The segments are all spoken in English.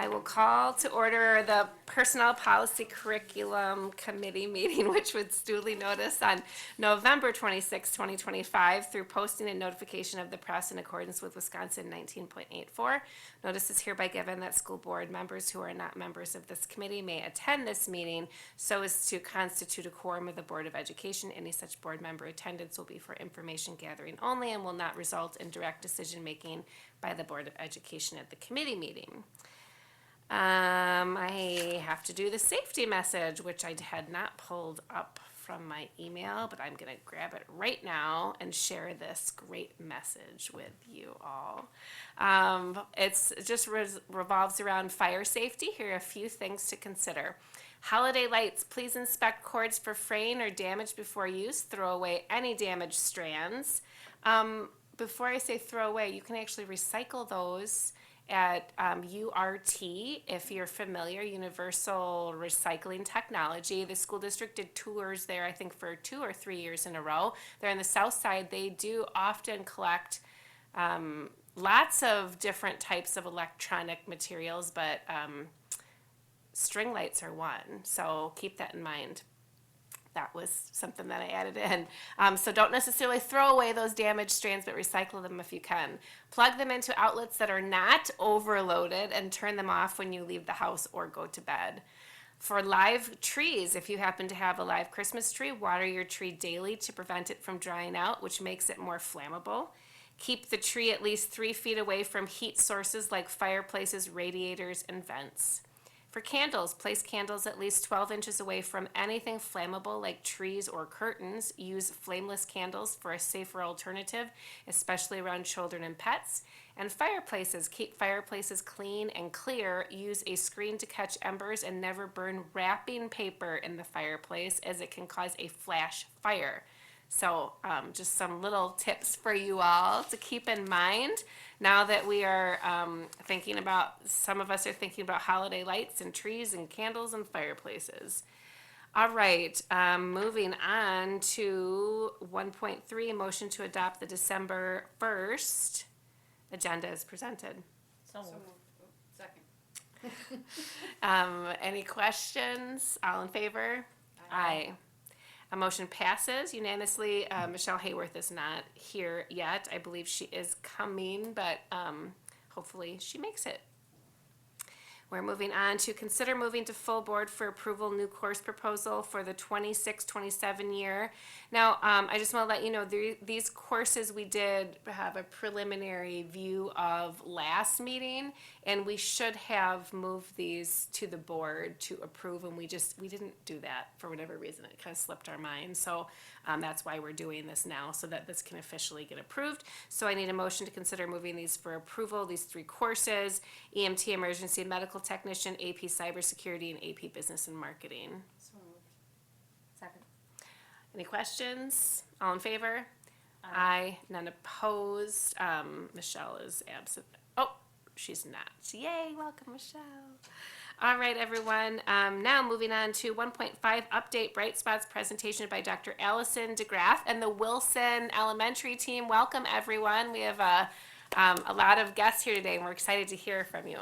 I will call to order the Personnel Policy Curriculum Committee meeting, which was duly noticed on November 26, 2025, through posting and notification of the press in accordance with Wisconsin 19.84. Notice is hereby given that school board members who are not members of this committee may attend this meeting so as to constitute a quorum of the Board of Education. Any such board member attendance will be for information gathering only and will not result in direct decision making by the Board of Education at the committee meeting. I have to do the safety message, which I had not pulled up from my email, but I'm going to grab it right now and share this great message with you all. It's just revolves around fire safety. Here are a few things to consider. Holiday lights, please inspect cords for fraying or damage before use. Throw away any damaged strands. Before I say throw away, you can actually recycle those at URT, if you're familiar, Universal Recycling Technology. The school district did tours there, I think, for 2 or 3 years in a row. They're on the south side. They do often collect lots of different types of electronic materials, but string lights are one, so keep that in mind. That was something that I added in. So don't necessarily throw away those damaged strands, but recycle them if you can. Plug them into outlets that are not overloaded and turn them off when you leave the house or go to bed. For live trees, if you happen to have a live Christmas tree, water your tree daily to prevent it from drying out, which makes it more flammable. Keep the tree at least 3 feet away from heat sources like fireplaces, radiators, and vents. For candles, place candles at least 12 inches away from anything flammable like trees or curtains. Use flameless candles for a safer alternative, especially around children and pets. And fireplaces, keep fireplaces clean and clear. Use a screen to catch embers and never burn wrapping paper in the fireplace, as it can cause a flash fire. So just some little tips for you all to keep in mind now that we are thinking about, some of us are thinking about holiday lights and trees and candles and fireplaces. All right, moving on to 1.3, motion to adopt the December 1st agenda as presented. So moved. Second. Any questions? All in favor? Aye. A motion passes unanimously. Michelle Hayworth is not here yet. I believe she is coming, but hopefully she makes it. We're moving on to consider moving to full board for approval new course proposal for the 26-27 year. Now, I just want to let you know, these courses we did have a preliminary view of last meeting, and we should have moved these to the board to approve, and we didn't do that for whatever reason. It kind of slipped our mind. So that's why we're doing this now, so that this can officially get approved. So I need a motion to consider moving these for approval, these 3 courses: EMT Emergency Medical Technician, AP Cybersecurity, and AP Business and Marketing. So moved. Second. Any questions? All in favor? Aye. None opposed. Michelle is absent. Oh, she's not. Yay, welcome, Michelle. All right, everyone. Now moving on to 1.5 update Bright Spots presentation by Dr. Allison DeGraff and the Wilson Elementary team. Welcome, everyone. We have a lot of guests here today, and we're excited to hear from you.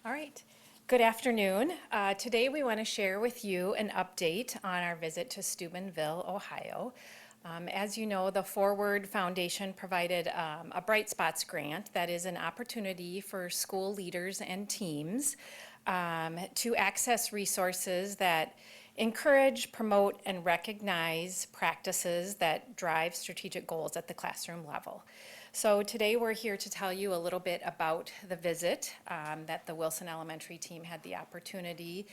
All right. Good afternoon. Today we want to share with you an update on our visit to Steubenville, Ohio. As you know, the Forward Foundation provided a Bright Spots grant that is an opportunity for school leaders and teams to access resources that encourage, promote, and recognize practices that drive strategic goals at the classroom level. So today we're here to tell you a little bit about the visit that the Wilson Elementary team had the opportunity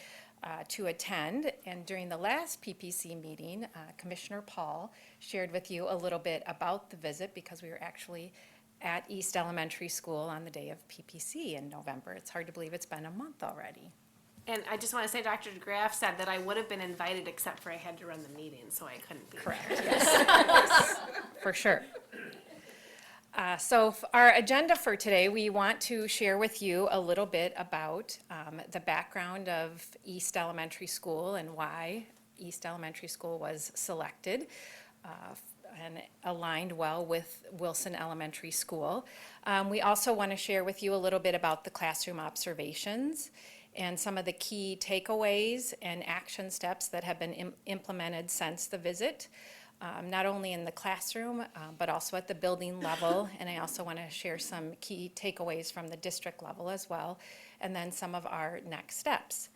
to attend. And during the last PPC meeting, Commissioner Paul shared with you a little bit about the visit, because we were actually at East Elementary School on the day of PPC in November. It's hard to believe it's been a month already. And I just want to say, Dr. DeGraff said that I would have been invited, except for I had to run the meeting, so I couldn't be Correct, there. yes. For sure. So our agenda for today, we want to share with you a little bit about the background of East Elementary School and why East Elementary School was selected and aligned well with Wilson Elementary School. We also want to share with you a little bit about the classroom observations and some of the key takeaways and action steps that have been implemented since the visit, not only in the classroom, but also at the building level. And I also want to share some key takeaways from the district level as well, and then some of our next steps.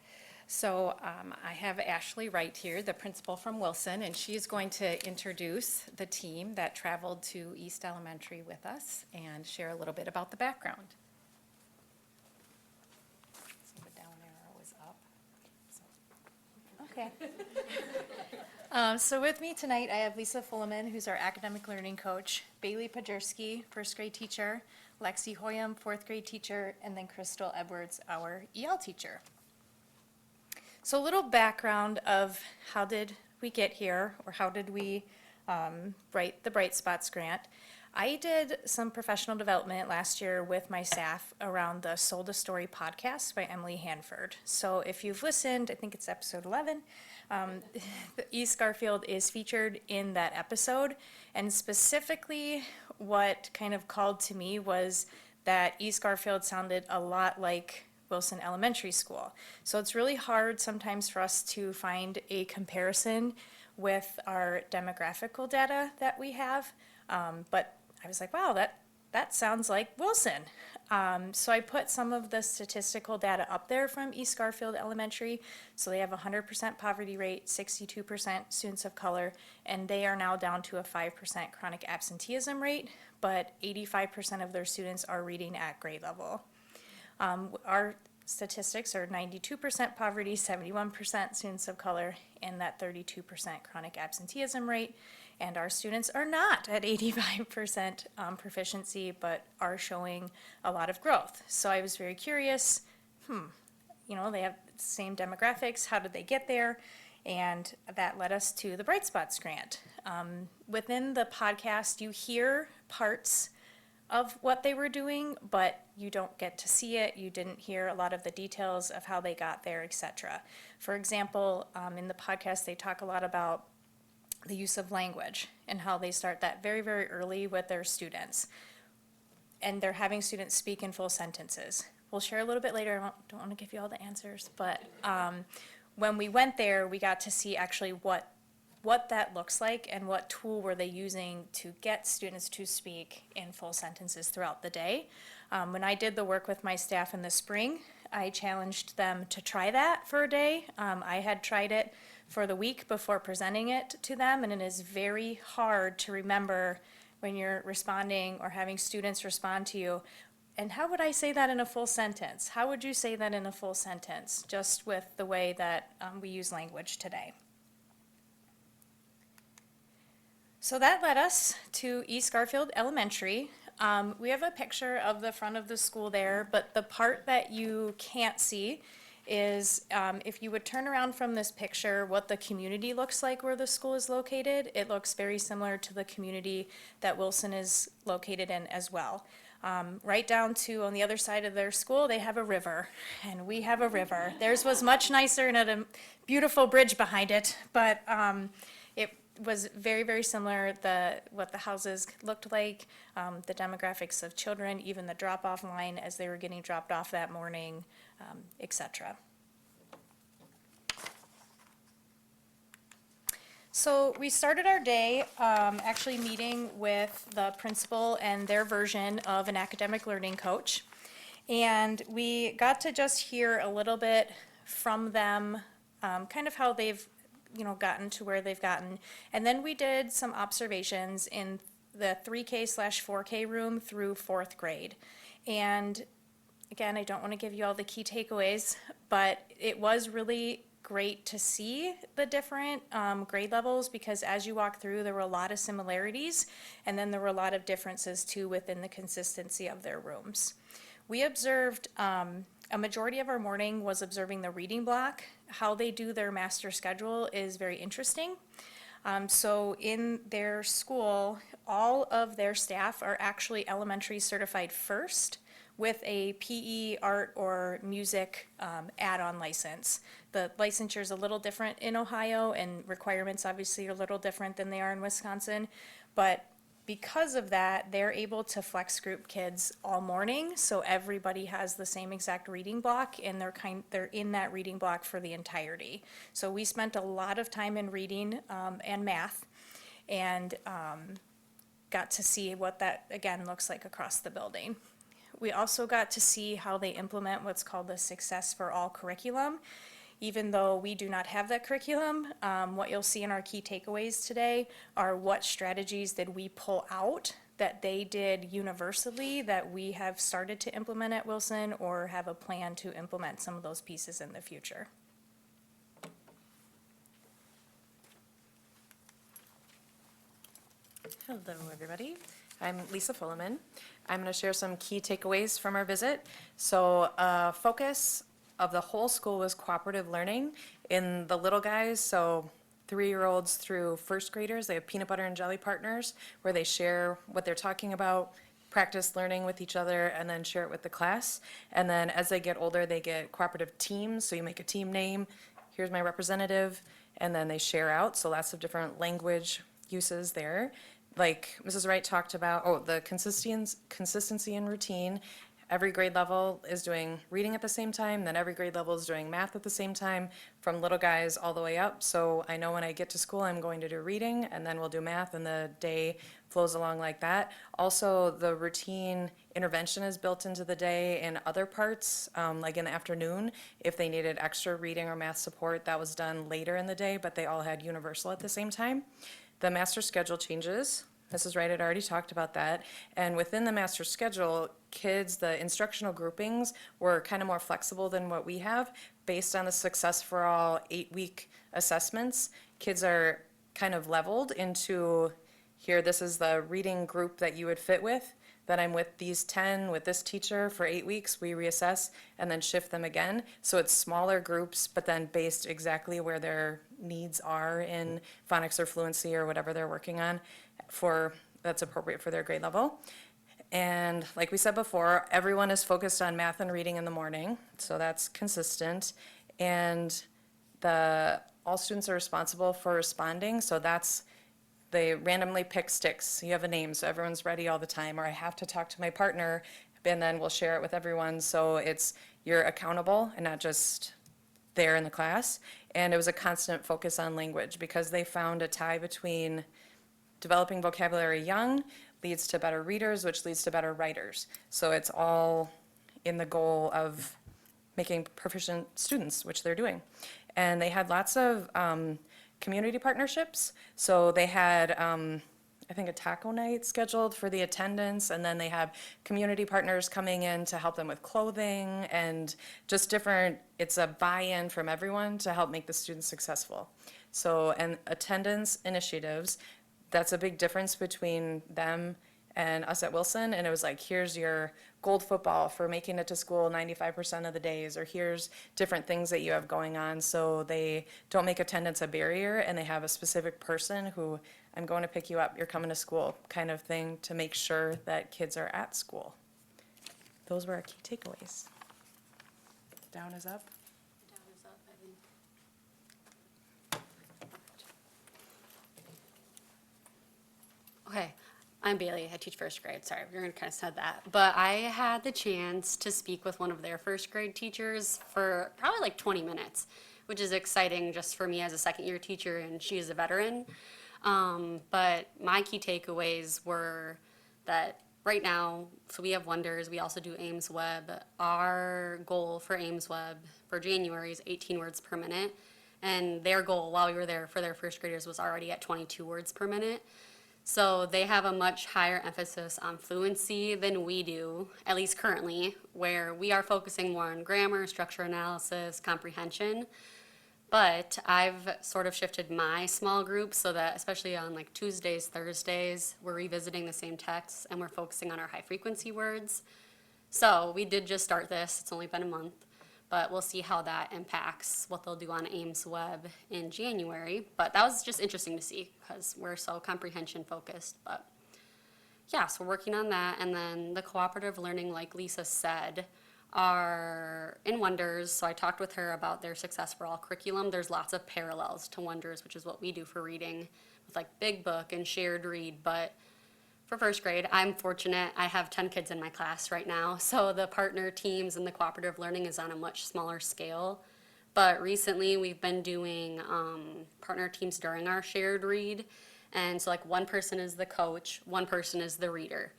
So I have Ashley Wright here, the principal from Wilson, and she's going to introduce the team that traveled to East Elementary with us and share a little bit about the background. So the down arrow is up. Okay. So with me tonight, I have Lisa Fullerman, who's our academic learning coach, Bailey Pajerski, first grade teacher, Lexi Hoyam, fourth grade teacher, and then Crystal Edwards, our EL teacher. So a little background of how did we get here, or how did we write the Bright Spots grant. I did some professional development last year with my staff around the Sold a Story podcast by Emily Hanford. So if you've listened, I think it's episode 11, East Garfield is featured in that episode. And specifically what kind of called to me was that East Garfield sounded a lot like Wilson Elementary School. So it's really hard sometimes for us to find a comparison with our demographical data that we have. But I was like, wow, that sounds like Wilson. So I put some of the statistical data up there from East Garfield Elementary. So they have a 100% poverty rate, 62% students of color, and they are now down to a 5% chronic absenteeism rate, but 85% of their students are reading at grade level. Our statistics are 92% poverty, 71% students of color, and that 32% chronic absenteeism rate. And our students are not at 85% proficiency, but are showing a lot of growth. So I was very curious, they have the same demographics, how did they get there? And that led us to the Bright Spots grant. Within the podcast, you hear parts of what they were doing, but you don't get to see it. You didn't hear a lot of the details of how they got there, etc. For example, in the podcast, they talk a lot about the use of language and how they start that very, very early with their students. And they're having students speak in full sentences. We'll share a little bit later. I don't want to give you all the answers, but when we went there, we got to see actually what that looks like and what tool were they using to get students to speak in full sentences throughout the day. When I did the work with my staff in the spring, I challenged them to try that for a day. I had tried it for the week before presenting it to them, and it is very hard to remember when you're responding or having students respond to you. And how would I say that in a full sentence? How would you say that in a full sentence, just with the way that we use language today? So that led us to East Garfield Elementary. We have a picture of the front of the school there, but the part that you can't see is if you would turn around from this picture, what the community looks like where the school is located. It looks very similar to the community that Wilson is located in as well. Right down to on the other side of their school, they have a river, and we have a river. Theirs was much nicer and had a beautiful bridge behind it, but it was very, very similar, what the houses looked like, the demographics of children, even the drop-off line as they were getting dropped off that morning, etc. So we started our day actually meeting with the principal and their version of an academic learning coach. And we got to just hear a little bit from them, kind of how they've gotten to where they've gotten. And then we did some observations in the 3K/4K room through fourth grade. And again, I don't want to give you all the key takeaways, but it was really great to see the different grade levels, because as you walk through, there were a lot of similarities, and then there were a lot of differences too within the consistency of their rooms. We observed A majority of our morning was observing the reading block. How they do their master schedule is very interesting. So in their school, all of their staff are actually elementary certified first with a PE, art, or music add-on license. The licensure is a little different in Ohio, and requirements obviously are a little different than they are in Wisconsin. But because of that, they're able to flex group kids all morning, so everybody has the same exact reading block, and they're in that reading block for the entirety. So we spent a lot of time in reading and math, and got to see what that, again, looks like across the building. We also got to see how they implement what's called the Success for All curriculum. Even though we do not have that curriculum, what you'll see in our key takeaways today are what strategies did we pull out that they did universally that we have started to implement at Wilson or have a plan to implement some of those pieces in the future. Hello, everybody. I'm Lisa Fullerman. I'm going to share some key takeaways from our visit. So, focus of the whole school was cooperative learning in the little guys, so 3-year-olds through first graders. They have peanut butter and jelly partners where they share what they're talking about, practice learning with each other, and then share it with the class. And then as they get older, they get cooperative teams, so you make a team name, here's my representative, and then they share out, so lots of different language uses there. Like Mrs. Wright talked about, the consistency and routine. Every grade level is doing reading at the same time, then every grade level is doing math at the same time, from little guys all the way up. So I know when I get to school, I'm going to do reading, and then we'll do math, and the day flows along like that. Also, the routine intervention is built into the day in other parts, like in the afternoon. If they needed extra reading or math support, that was done later in the day, but they all had universal at the same time. The master schedule changes. Mrs. Wright had already talked about that. And within the master schedule, kids, the instructional groupings were kind of more flexible than what we have. Based on the Success for All 8-week assessments, kids are kind of leveled into, here, this is the reading group that you would fit with. Then I'm with these 10, with this teacher for 8 weeks, we reassess and then shift them again. So it's smaller groups, but then based exactly where their needs are in phonics or fluency or whatever they're working on that's appropriate for their grade level. And like we said before, everyone is focused on math and reading in the morning, so that's consistent. And all students are responsible for responding, so they randomly pick sticks. You have a name, so everyone's ready all the time, or I have to talk to my partner, and then we'll share it with everyone. So you're accountable and not just there in the class. And it was a constant focus on language because they found a tie between developing vocabulary young leads to better readers, which leads to better writers. So it's all in the goal of making proficient students, which they're doing. And they had lots of community partnerships. So they had, I think, a taco night scheduled for the attendance, and then they have community partners coming in to help them with clothing and just it's a buy-in from everyone to help make the students successful. So, and attendance initiatives, that's a big difference between them and us at Wilson. And it was like, here's your gold football for making it to school 95% of the days, or here's different things that you have going on. So they don't make attendance a barrier, and they have a specific person who, I'm going to pick you up, you're coming to school kind of thing to make sure that kids are at school. Those were our key takeaways. Down is up. Down is up, I think. Okay, I'm Bailey. I teach first grade. Sorry, we're going to kind of said that. But I had the chance to speak with one of their first grade teachers for probably like 20 minutes, which is exciting just for me as a second year teacher, and she is a veteran. But my key takeaways were that right now, so we have Wonders, we also do Ames Web. Our goal for Ames Web for January is 18 words per minute. And their goal while we were there for their first graders was already at 22 words per minute. So they have a much higher emphasis on fluency than we do, at least currently, where we are focusing more on grammar, structure analysis, comprehension. But I've sort of shifted my small group so that, especially on like Tuesdays, Thursdays, we're revisiting the same texts and we're focusing on our high frequency words. So we did just start this, it's only been a month. but we'll see how that impacts what they'll do on Ames Web in January. But that was just interesting to see because we're so comprehension focused. But yeah, so we're working on that. And then the cooperative learning, like Lisa said, are in Wonders. So I talked with her about their Success for All curriculum. There's lots of parallels to Wonders, which is what we do for reading with like Big Book and Shared Read. But for first grade, I'm fortunate. I have 10 kids in my class right now. So the partner teams and the cooperative learning is on a much smaller scale. But recently we've been doing partner teams during our shared read. And so like one person is the coach, one person is the reader.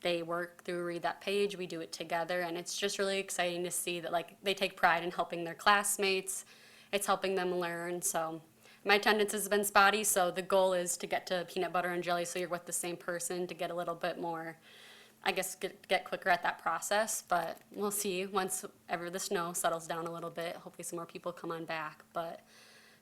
They work through read that page, we do it together, and it's just really exciting to see that like they take pride in helping their classmates. It's helping them learn. So my attendance has been spotty, so the goal is to get to peanut butter and jelly so you're with the same person to get a little bit more, I guess, get quicker at that process. But we'll see once ever the snow settles down a little bit. Hopefully some more people come on back. But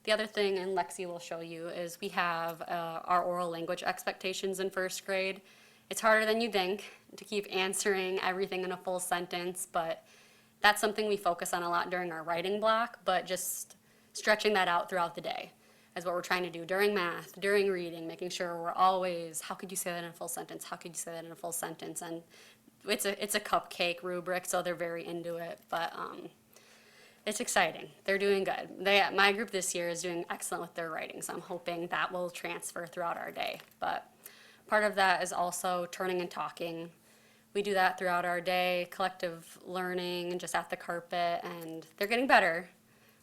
the other thing, and Lexi will show you, is we have our oral language expectations in first grade. It's harder than you think to keep answering everything in a full sentence, but that's something we focus on a lot during our writing block, but just stretching that out throughout the day is what we're trying to do during math, during reading, making sure we're always, how could you say that in a full sentence? How could you say that in a full sentence? And it's a cupcake rubric, so they're very into it, but it's exciting. They're doing good. My group this year is doing excellent with their writing, so I'm hoping that will transfer throughout our day. But part of that is also turning and talking. We do that throughout our day, collective learning, and just at the carpet, and they're getting better.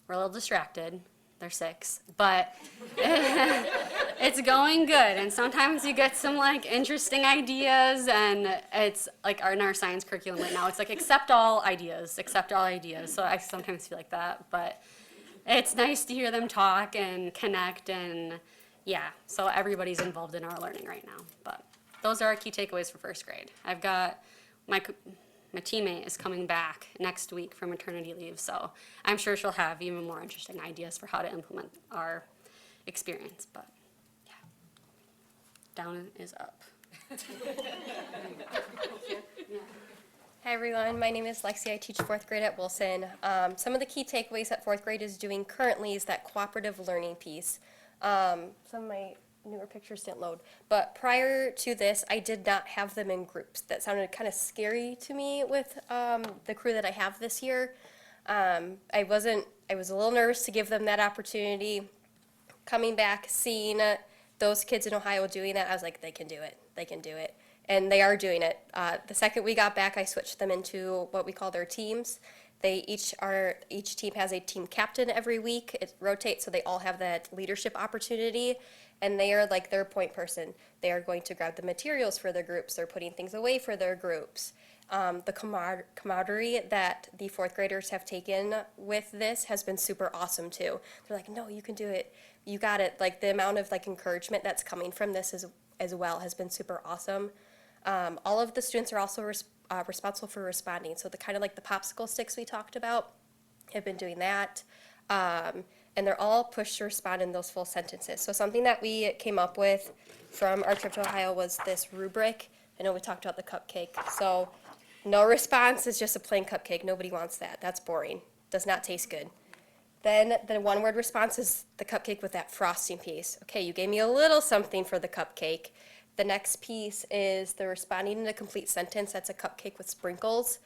We're a little distracted. They're 6, but it's going good. And sometimes you get some like interesting ideas, and it's like in our science curriculum right now, it's like accept all ideas. So I sometimes feel like that, but it's nice to hear them talk and connect, and yeah, so everybody's involved in our learning right now. But those are our key takeaways for first grade. I've got my teammate is coming back next week from maternity leave, so I'm sure she'll have even more interesting ideas for how to implement our experience. But yeah, down is up. Hi everyone, my name is Lexi. I teach 4th grade at Wilson. Some of the key takeaways that 4th grade is doing currently is that cooperative learning piece. Some of my newer pictures didn't load, but prior to this, I did not have them in groups. That sounded kind of scary to me with the crew that I have this year. I was a little nervous to give them that opportunity. Coming back, seeing those kids in Ohio doing that, I was like, they can do it. And they are doing it. The second we got back, I switched them into what we call their teams. Each team has a team captain every week. It rotates, so they all have that leadership opportunity, and they are like their point person. They are going to grab the materials for their groups. They're putting things away for their groups. The camaraderie that the 4th graders have taken with this has been super awesome too. They're like, no, you can do it. You got it. Like the amount of like encouragement that's coming from this as well has been super awesome. All of the students are also responsible for responding. So the kind of like the popsicle sticks we talked about have been doing that. And they're all pushed to respond in those full sentences. So something that we came up with from our trip to Ohio was this rubric. I know we talked about the cupcake. So no response is just a plain cupcake. Nobody wants that. That's boring. Does not taste good. Then the one-word response is the cupcake with that frosting piece. Okay, you gave me a little something for the cupcake. The next piece is the responding in a complete sentence. That's a cupcake with sprinkles.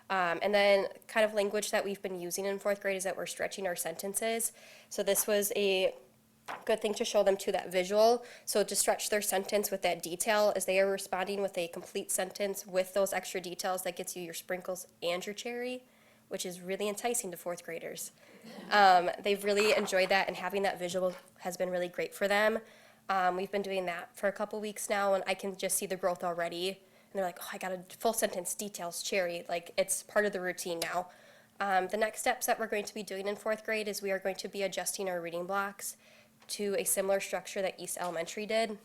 And then kind of language that we've been using in 4th grade is that we're stretching our sentences. So this was a good thing to show them to that visual. So to stretch their sentence with that detail as they are responding with a complete sentence with those extra details, that gets you your sprinkles and your cherry, which is really enticing to 4th graders. They've really enjoyed that, and having that visual has been really great for them. We've been doing that for a couple weeks now, and I can just see the growth already. And they're like, oh, I got a full sentence, details, cherry. Like, it's part of the routine now. The next steps that we're going to be doing in 4th grade is we are going to be adjusting our reading blocks to a similar structure that East Elementary did.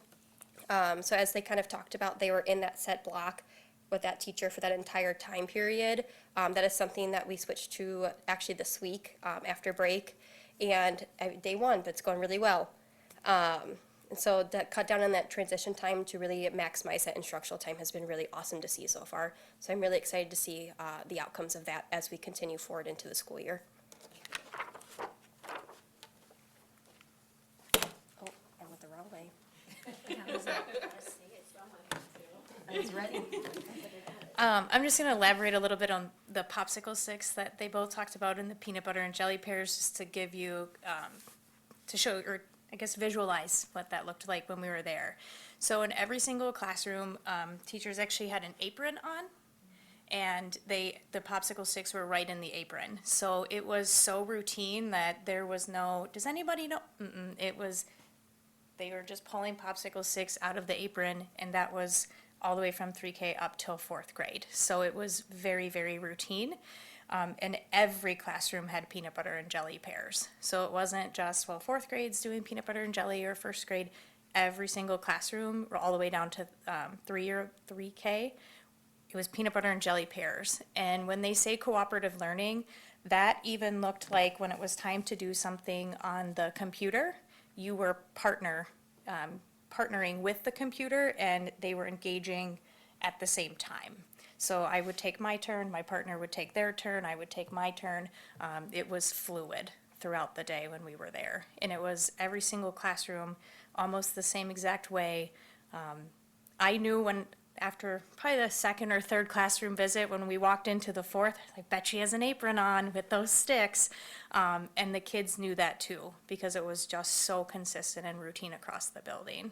So as they kind of talked about, they were in that set block with that teacher for that entire time period. That is something that we switched to actually this week after break. And day 1, but it's going really well. And so that cut down on that transition time to really maximize that instructional time has been really awesome to see so far. So I'm really excited to see the outcomes of that as we continue forward into the school year. Oh, I went the wrong way. I was ready. I'm just going to elaborate a little bit on the popsicle sticks that they both talked about and the peanut butter and jelly pears, just to give you, to show, or I guess visualize what that looked like when we were there. So in every single classroom, teachers actually had an apron on, and the popsicle sticks were right in the apron. So it was so routine that there was no, does anybody know? It was, they were just pulling popsicle sticks out of the apron, and that was all the way from 3K up till 4th grade. So it was very, very routine. And every classroom had peanut butter and jelly pears. So it wasn't just, well, 4th grade's doing peanut butter and jelly, or 1st grade. Every single classroom, all the way down to 3K, it was peanut butter and jelly pears. And when they say cooperative learning, that even looked like when it was time to do something on the computer, you were partnering with the computer, and they were engaging at the same time. So I would take my turn, my partner would take their turn, I would take my turn. It was fluid throughout the day when we were there. And it was every single classroom, almost the same exact way. I knew when, after probably the 2nd or 3rd classroom visit, when we walked into the 4th, I bet she has an apron on with those sticks. And the kids knew that too, because it was just so consistent and routine across the building.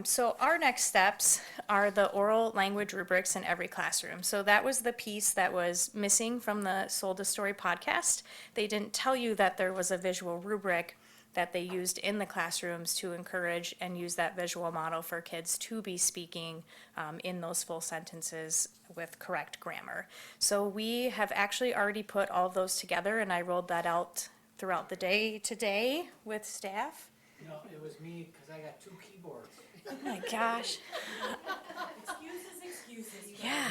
So our next steps are the oral language rubrics in every classroom. So that was the piece that was missing from the Sold a Story podcast. They didn't tell you that there was a visual rubric that they used in the classrooms to encourage and use that visual model for kids to be speaking in those full sentences with correct grammar. So we have actually already put all of those together, and I rolled that out throughout the day today with staff. You know, it was me, because I got 2 keyboards. Oh my gosh. Excuses. Yeah.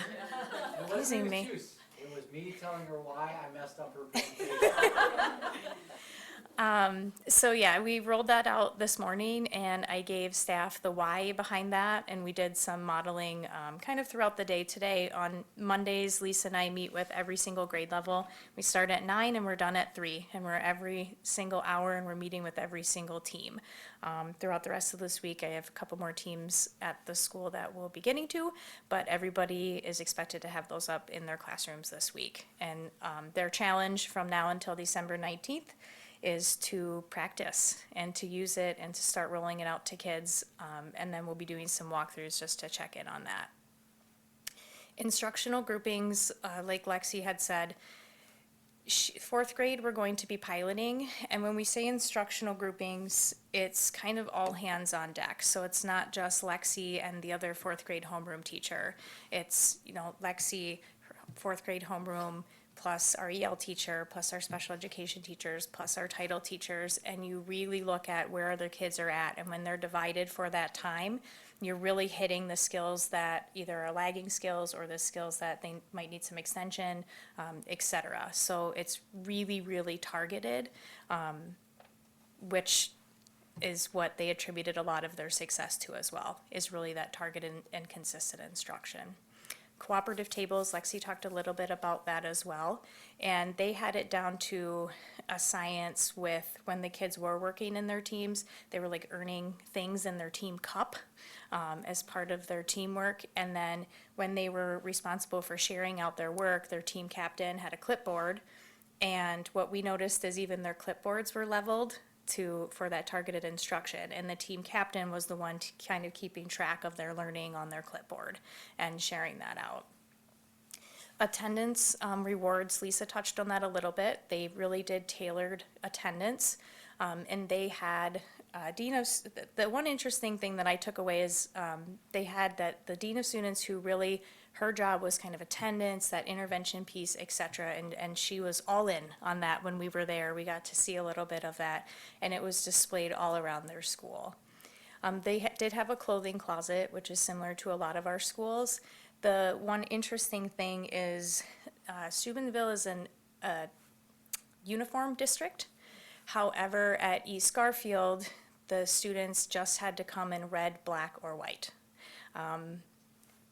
It wasn't Using an me. excuse. It was me telling her why I messed up her presentation. So yeah, we rolled that out this morning, and I gave staff the why behind that, and we did some modeling kind of throughout the day today. On Mondays, Lisa and I meet with every single grade level. We start at 9 and we're done at 3, and we're every single hour, and we're meeting with every single team. Throughout the rest of this week, I have a couple more teams at the school that we'll be getting to, but everybody is expected to have those up in their classrooms this week. And their challenge from now until December 19th is to practice and to use it and to start rolling it out to kids. And then we'll be doing some walkthroughs just to check in on that. Instructional groupings, like Lexi had said, 4th grade we're going to be piloting, and when we say instructional groupings, it's kind of all hands on deck. So it's not just Lexi and the other 4th grade homeroom teacher. It's, Lexi, 4th grade homeroom, plus our EL teacher, plus our special education teachers, plus our title teachers, and you really look at where other kids are at, and when they're divided for that time, you're really hitting the skills that either are lagging skills or the skills that they might need some extension, et cetera. So it's really, really targeted, which is what they attributed a lot of their success to as well, is really that targeted and consistent instruction. Cooperative tables, Lexi talked a little bit about that as well, and they had it down to a science with when the kids were working in their teams, they were like earning things in their team cup as part of their teamwork, and then when they were responsible for sharing out their work, their team captain had a clipboard, and what we noticed is even their clipboards were leveled for that targeted instruction, and the team captain was the one kind of keeping track of their learning on their clipboard and sharing that out. Attendance rewards, Lisa touched on that a little bit. They really did tailored attendance, and they had Dean of, the one interesting thing that I took away is they had that the Dean of Students who really, her job was kind of attendance, that intervention piece, et cetera, and she was all in on that when we were there. We got to see a little bit of that, and it was displayed all around their school. They did have a clothing closet, which is similar to a lot of our schools. The one interesting thing is Steubenville is a uniform district. However, at East Garfield, the students just had to come in red, black, or white.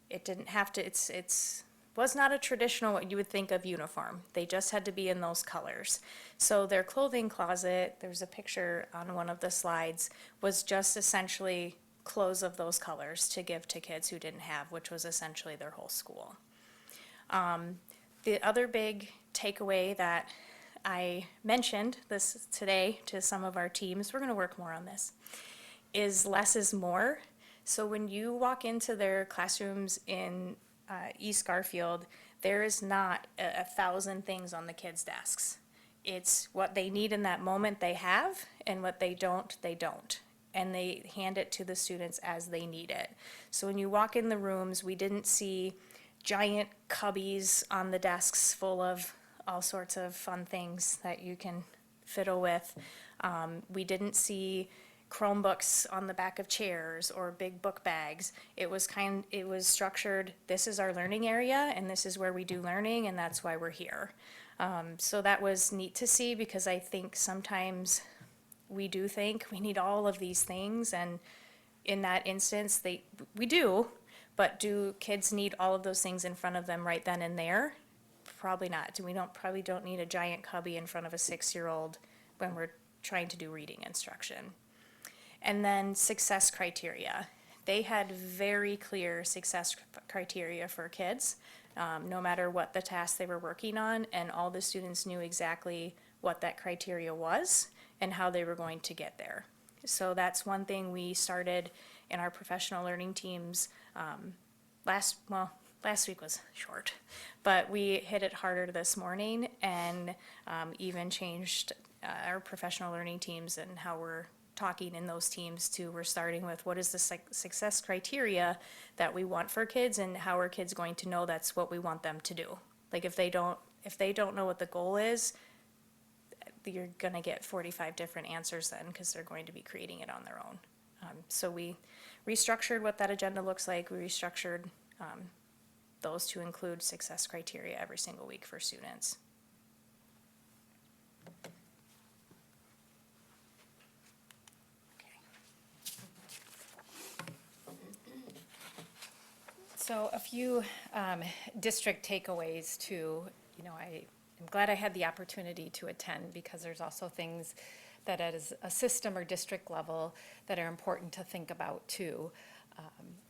It didn't have to, it's was not a traditional what you would think of uniform. They just had to be in those colors. So their clothing closet, there's a picture on one of the slides, was just essentially clothes of those colors to give to kids who didn't have, which was essentially their whole school. The other big takeaway that I mentioned this today to some of our teams, we're gonna work more on this, is less is more. So when you walk into their classrooms in East Garfield, there is not a thousand things on the kids' desks. It's what they need in that moment they have, and what they don't, they don't. And they hand it to the students as they need it. So when you walk in the rooms, we didn't see giant cubbies on the desks full of all sorts of fun things that you can fiddle with. We didn't see Chromebooks on the back of chairs or big book bags. It was structured, this is our learning area and this is where we do learning and that's why we're here. So that was neat to see, because I think sometimes we do think we need all of these things, and in that instance, we do, but do kids need all of those things in front of them right then and there? Probably not. Probably don't need a giant cubby in front of a 6-year-old when we're trying to do reading instruction. And then success criteria. They had very clear success criteria for kids, no matter what the task they were working on, and all the students knew exactly what that criteria was and how they were going to get there. So that's one thing we started in our professional learning teams last week was short, but we hit it harder this morning, and even changed our professional learning teams and how we're talking in those teams too. We're starting with what is the success criteria that we want for kids, and how are kids going to know that's what we want them to do. Like if they don't know what the goal is, you're gonna get 45 different answers then, because they're going to be creating it on their own. So we restructured what that agenda looks like. We restructured those to include success criteria every single week for students. So a few district takeaways too. I'm glad I had the opportunity to attend, because there's also things that as a system or district level that are important to think about too.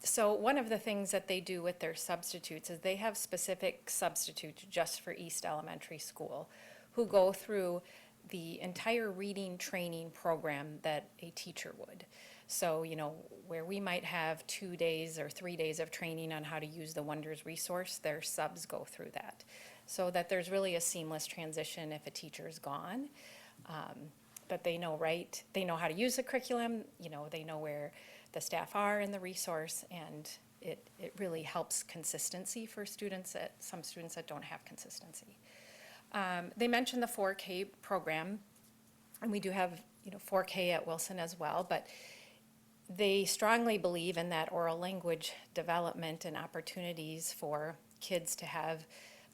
So one of the things that they do with their substitutes is they have specific substitutes just for East Elementary School who go through the entire reading training program that a teacher would. So, where we might have 2 days or 3 days of training on how to use the Wonders resource, their subs go through that. So that there's really a seamless transition if a teacher is gone. That they know how to use the curriculum, they know where the staff are in the resource, and it really helps consistency for some students that don't have consistency. They mentioned the 4K program, and we do have 4K at Wilson as well, but they strongly believe in that oral language development and opportunities for kids to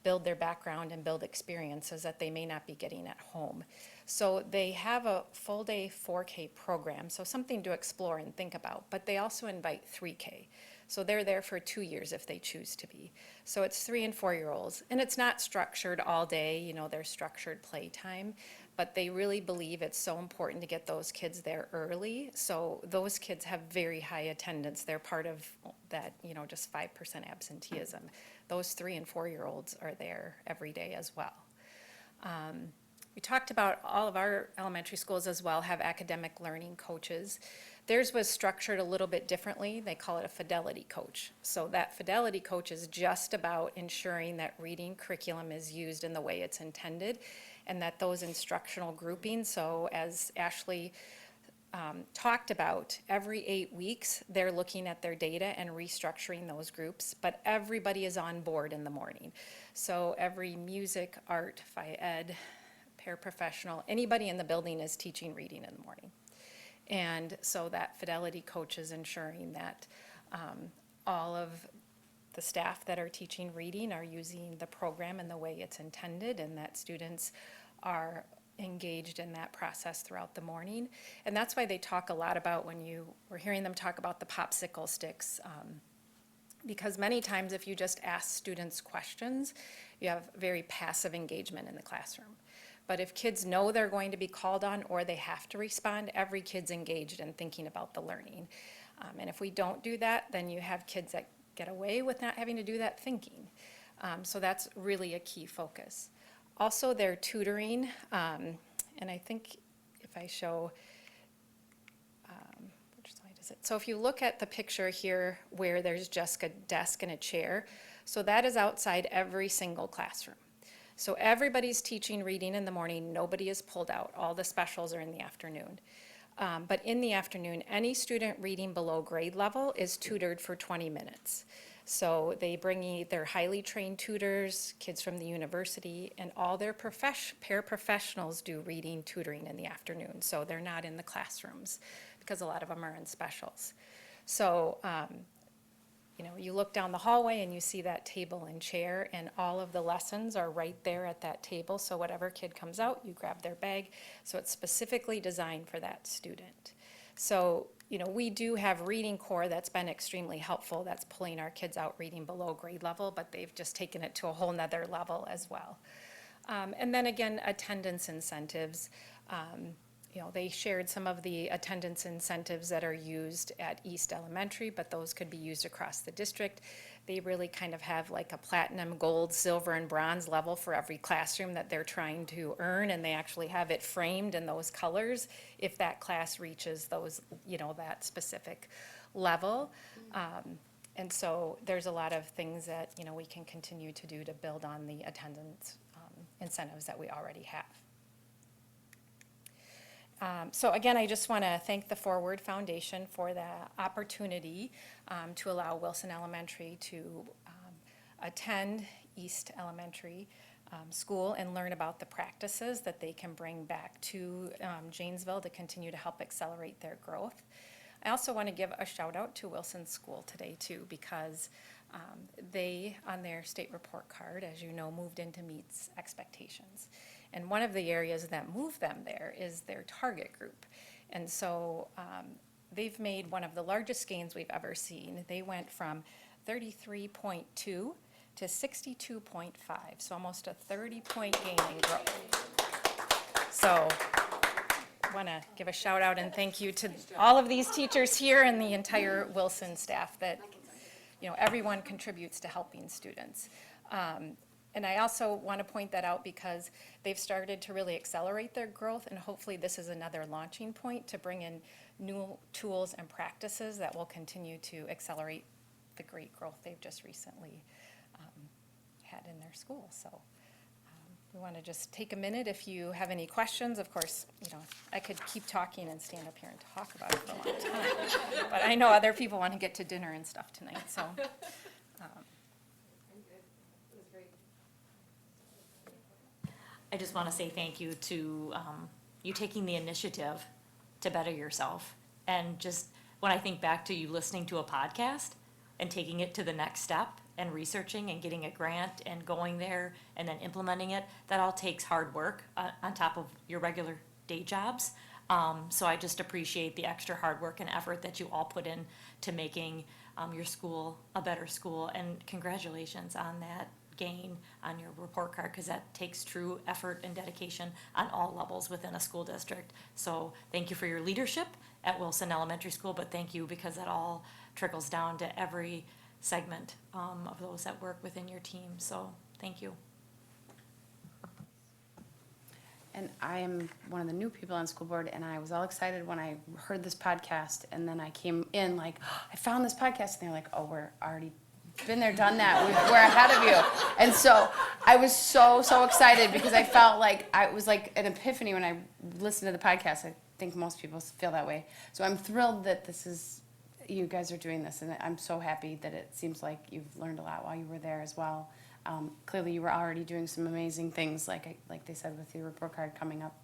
build their background and build experiences that they may not be getting at home. So they have a full day 4K program, so something to explore and think about, but they also invite 3K. So they're there for 2 years if they choose to be. So it's 3 and 4-year-olds, and it's not structured all day, there's structured playtime, but they really believe it's so important to get those kids there early. So those kids have very high attendance. They're part of that, just 5% absenteeism. Those 3 and 4-year-olds are there every day as well. We talked about all of our elementary schools as well have academic learning coaches. Theirs was structured a little bit differently. They call it a fidelity coach. So that fidelity coach is just about ensuring that reading curriculum is used in the way it's intended, and that those instructional groupings, so as Ashley talked about, every 8 weeks, they're looking at their data and restructuring those groups, but everybody is on board in the morning. So every music, art, phy ed, paraprofessional, anybody in the building is teaching reading in the morning. And so that fidelity coach is ensuring that all of the staff that are teaching reading are using the program in the way it's intended, and that students are engaged in that process throughout the morning. And that's why they talk a lot about, when you were hearing them talk about the popsicle sticks, because many times if you just ask students questions, you have very passive engagement in the classroom. But if kids know they're going to be called on or they have to respond, every kid's engaged in thinking about the learning. And if we don't do that, then you have kids that get away with not having to do that thinking. So that's really a key focus. Also, their tutoring, and I think if I show, which slide is it? So if you look at the picture here where there's just a desk and a chair, so that is outside every single classroom. So everybody's teaching reading in the morning, nobody is pulled out, all the specials are in the afternoon. But in the afternoon, any student reading below grade level is tutored for 20 minutes. So they bring their highly trained tutors, kids from the university, and all their paraprofessionals do reading tutoring in the afternoon. So they're not in the classrooms because a lot of them are in specials. So, you look down the hallway and you see that table and chair, and all of the lessons are right there at that table. So whatever kid comes out, you grab their bag. So it's specifically designed for that student. So, we do have reading core that's been extremely helpful. That's pulling our kids out reading below grade level, but they've just taken it to a whole nother level as well. And then again, attendance incentives. They shared some of the attendance incentives that are used at East Elementary, but those could be used across the district. They really kind of have like a platinum, gold, silver, and bronze level for every classroom that they're trying to earn, and they actually have it framed in those colors if that class reaches those, that specific level. And so there's a lot of things that, we can continue to do to build on the attendance incentives that we already have. So again, I just want to thank the Forward Foundation for the opportunity to allow Wilson Elementary to attend East Elementary School and learn about the practices that they can bring back to Janesville to continue to help accelerate their growth. I also want to give a shout out to Wilson School today too, because they, on their state report card, as you know, moved into meets expectations. And one of the areas that moved them there is their target group. And so they've made one of the largest gains we've ever seen. They went from 33.2 to 62.5, so almost a 30-point gain in growth. So I want to give a shout out and thank you to all of these teachers here and the entire Wilson staff that, everyone contributes to helping students. And I also want to point that out because they've started to really accelerate their growth, and hopefully this is another launching point to bring in new tools and practices that will continue to accelerate the great growth they've just recently had in their school. So we want to just take a minute if you have any questions. Of course, I could keep talking and stand up here and talk about it for a long time, but I know other people want to get to dinner and stuff tonight, so. I just want to say thank you to you taking the initiative to better yourself. And just when I think back to you listening to a podcast and taking it to the next step and researching and getting a grant and going there and then implementing it, that all takes hard work on top of your regular day jobs. So I just appreciate the extra hard work and effort that you all put in to making your school a better school. And congratulations on that gain on your report card, because that takes true effort and dedication on all levels within a school district. So thank you for your leadership at Wilson Elementary School, but thank you because that all trickles down to every segment of those that work within your team. So thank you. And I am one of the new people on school board, and I was all excited when I heard this podcast, and then I came in like, oh, I found this podcast, and they're like, oh, we're already been there, done that. We're ahead of you. And so I was so excited because I felt like it was like an epiphany when I listened to the podcast. I think most people feel that way. So I'm thrilled that you guys are doing this, and I'm so happy that it seems like you've learned a lot while you were there as well. Clearly you were already doing some amazing things, like they said, with your report card coming out.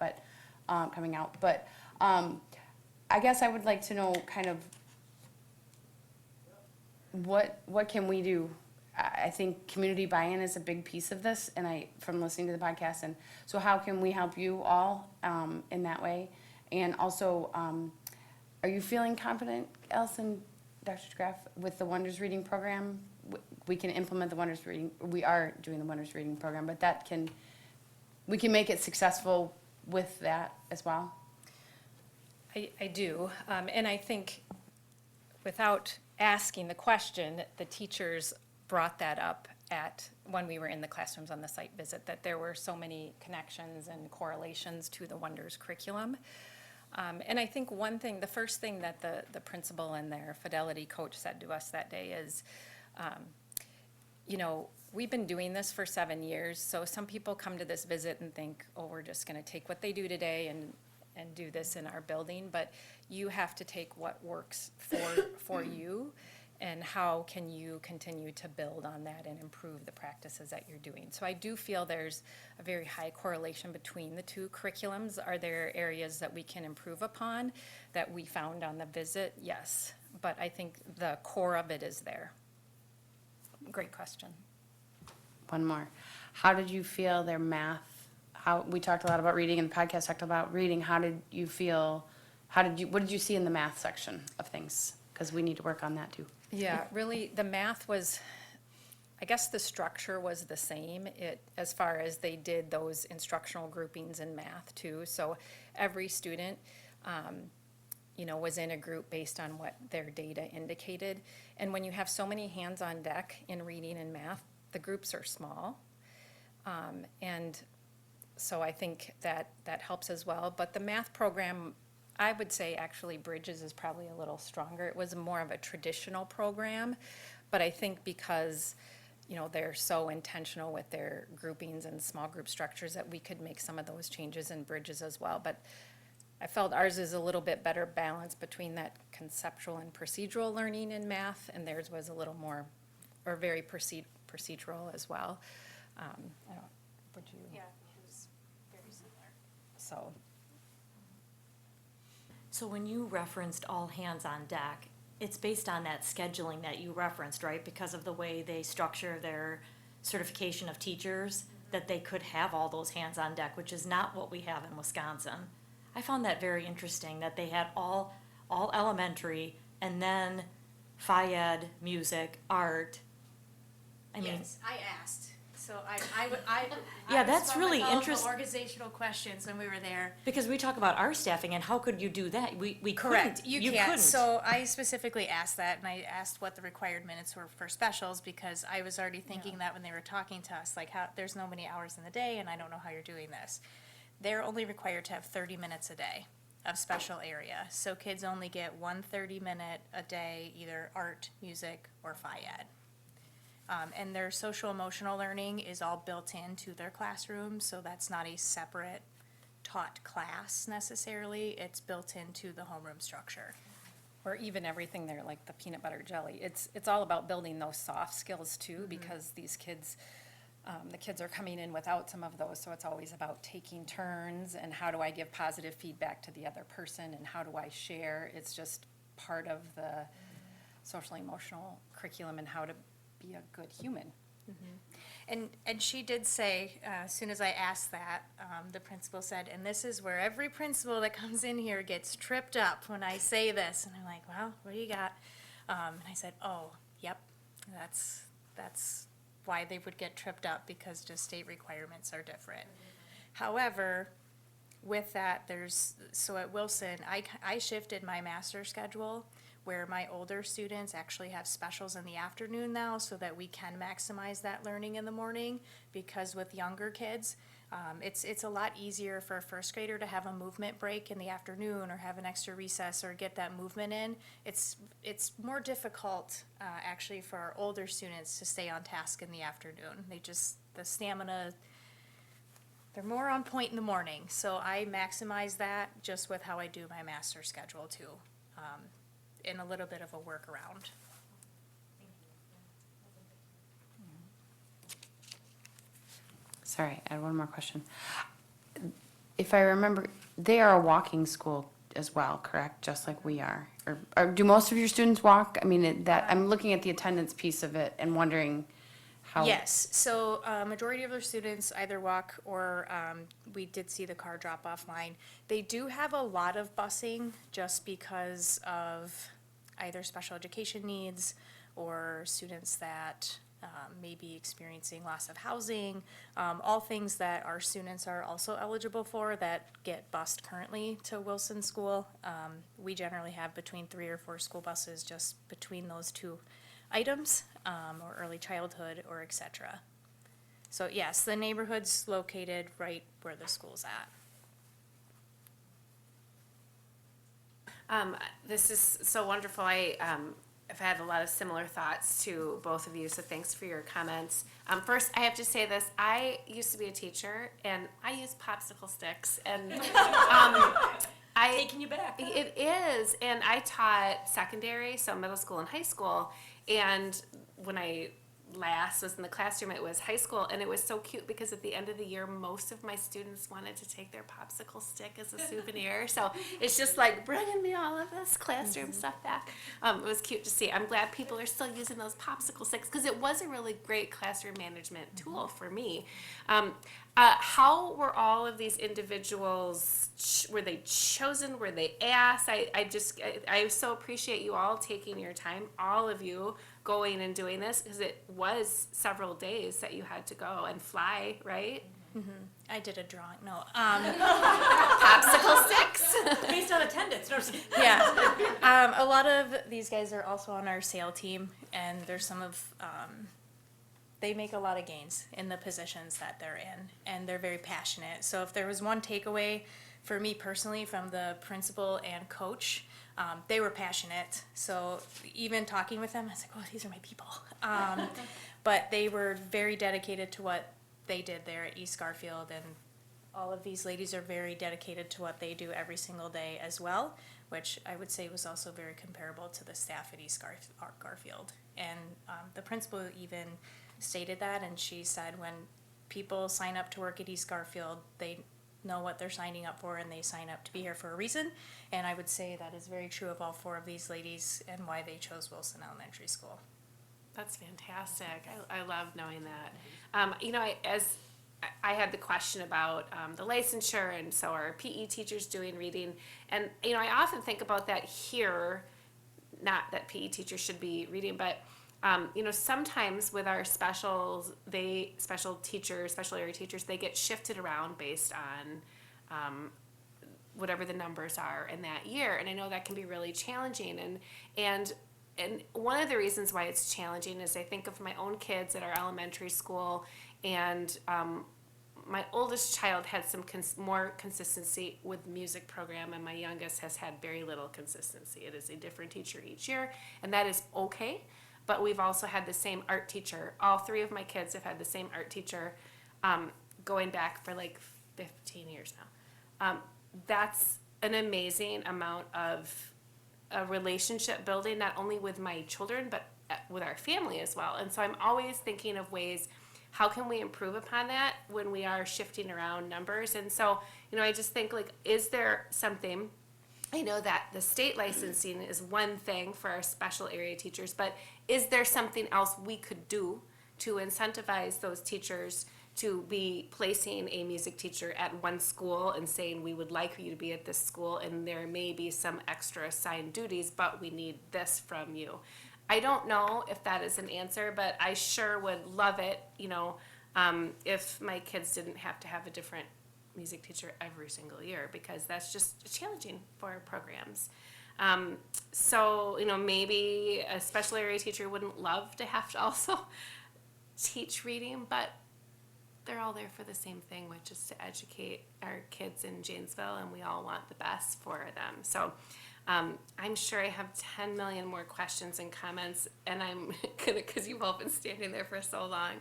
But I guess I would like to know kind of what can we do I think community buy-in is a big piece of this, and from listening to the podcast, and so how can we help you all, in that way? And also, are you feeling confident, Allison, Dr. DeGraff, with the Wonders Reading Program? We can implement the Wonders Reading, we are doing the Wonders Reading Program, but we can make it successful with that as well? I do, and I think without asking the question, the teachers brought that up when we were in the classrooms on the site visit, that there were so many connections and correlations to the Wonders curriculum. And I think the first thing that the principal and their fidelity coach said to us that day is, we've been doing this for 7 years, so some people come to this visit and think, oh, we're just gonna take what they do today and do this in our building, but you have to take what works for you, and how can you continue to build on that and improve the practices that you're doing. So I do feel there's a very high correlation between the two curriculums. Are there areas that we can improve upon that we found on the visit? Yes, but I think the core of it is there. Great question. One more. How did you feel their math? We talked a lot about reading, and the podcast talked about reading. How did you feel, what did you see in the math section of things? Because we need to work on that too. Yeah, really, the math was, I guess the structure was the same, as far as they did those instructional groupings in math too. So every student, was in a group based on what their data indicated. And when you have so many hands on deck in reading and math, the groups are small. And so I think that helps as well. But the math program, I would say actually Bridges is probably a little stronger. It was more of a traditional program, but I think because, they're so intentional with their groupings and small group structures that we could make some of those changes in Bridges as well. But I felt ours is a little bit better balance between that conceptual and procedural learning in math, and theirs was a little more, or very procedural as well. Would you? Yeah, it was very similar. So. So when you referenced all hands on deck, it's based on that scheduling that you referenced, right? Because of the way they structure their certification of teachers, that they could have all those hands on deck, which is not what we have in Wisconsin. I found that very interesting, that they had all elementary, and then Phi Ed, music, art. I mean, Yes, I asked. So I Yeah, was that's fun really with all the interest- organizational questions when we were there. because we talk about our staffing, and how could you do that? We Correct, couldn't. you can't. couldn't. So I specifically asked that, and I asked what the required minutes were for specials, because I was already thinking that when they were talking to us, like, there's no many hours in the day, and I don't know how you're doing this. They're only required to have 30 minutes a day of special area. So kids only get 1 30-minute a day, either art, music, or Phi Ed. And their social emotional learning is all built into their classroom, so that's not a separate taught class necessarily. It's built into the homeroom structure. Or even everything there, like the peanut butter jelly. It's all about building those soft skills too, because these kids, the kids are coming in without some of those, so it's always about taking turns and how do I give positive feedback to the other person and how do I share. It's just part of the social emotional curriculum and how to be a good human. And she did say, as soon as I asked that, the principal said, and this is where every principal that comes in here gets tripped up when I say this. And I'm like, well, what do you got? And I said, oh, yep, that's why they would get tripped up, because just state requirements are different. However, with that, so at Wilson, I shifted my master schedule where my older students actually have specials in the afternoon now, so that we can maximize that learning in the morning, because with younger kids, it's a lot easier for a first grader to have a movement break in the afternoon or have an extra recess or get that movement in. It's more difficult, actually, for our older students to stay on task in the afternoon. The stamina, they're more on point in the morning. So I maximize that just with how I do my master schedule too, in a little bit of a workaround. Sorry, I had one more question. If I remember, they are a walking school as well, correct? Just like we are? Or do most of your students walk? I mean, I'm looking at the attendance piece of it and wondering, How? Yes, so majority of their students either walk or we did see the car drop off line. They do have a lot of busing just because of either special education needs or students that may be experiencing loss of housing, all things that our students are also eligible for that get bused currently to Wilson School. We generally have between 3 or 4 school buses just between those two items, or early childhood or et cetera. So yes, the neighborhood's located right where the school's at. This is so wonderful. I've had a lot of similar thoughts to both of you, so thanks for your comments. First, I have to say this. I used to be a teacher, and I use popsicle sticks, and Taking you back. It is, and I taught secondary, so middle school and high school, and when I last was in the classroom, it was high school, and it was so cute because at the end of the year, most of my students wanted to take their popsicle stick as a souvenir. So it's just like bringing me all of this classroom stuff back. It was cute to see. I'm glad people are still using those popsicle sticks because it was a really great classroom management tool for me. How were all of these individuals, were they chosen? Were they asked? I so appreciate you all taking your time, all of you, going and doing this, because it was several days that you had to go and fly, right? I did a drawing, no. Popsicle sticks? Based on attendance. No, I'm just kidding. Yeah. A lot of these guys are also on our sale team, and there's some of, they make a lot of gains in the positions that they're in, and they're very passionate. So if there was one takeaway for me personally from the principal and coach, they were passionate. So even talking with them, I was like, oh, these are my people. But they were very dedicated to what they did there at East Garfield, and all of these ladies are very dedicated to what they do every single day as well, which I would say was also very comparable to the staff at East Garfield. And the principal even stated that, and she said when people sign up to work at East Garfield, they know what they're signing up for, and they sign up to be here for a reason. And I would say that is very true of all 4 of these ladies and why they chose Wilson Elementary School. That's fantastic. I love knowing that. I had the question about the licensure, and so are PE teachers doing reading? And, I often think about that here, not that PE teachers should be reading, but, sometimes with our special area teachers, they get shifted around based on whatever the numbers are in that year. And I know that can be really challenging. And one of the reasons why it's challenging is I think of my own kids at our elementary school, and my oldest child had some more consistency with music program, and my youngest has had very little consistency. It is a different teacher each year, and that is okay. But we've also had the same art teacher. All 3 of my kids have had the same art teacher going back for like 15 years now. That's an amazing amount of relationship building, not only with my children, but with our family as well. And so I'm always thinking of ways, how can we improve upon that when we are shifting around numbers? And so, I just think, like, is there something, I know that the state licensing is one thing for our special area teachers, but is there something else we could do to incentivize those teachers to be placing a music teacher at one school and saying, we would like you to be at this school, and there may be some extra assigned duties, but we need this from you? I don't know if that is an answer, but I sure would love it, if my kids didn't have to have a different music teacher every single year, because that's just challenging for programs. So, maybe a special area teacher wouldn't love to have to also teach reading, but they're all there for the same thing, which is to educate our kids in Janesville, and we all want the best for them. So I'm sure I have 10 million more questions and comments, and I'm gonna, because you've all been standing there for so long.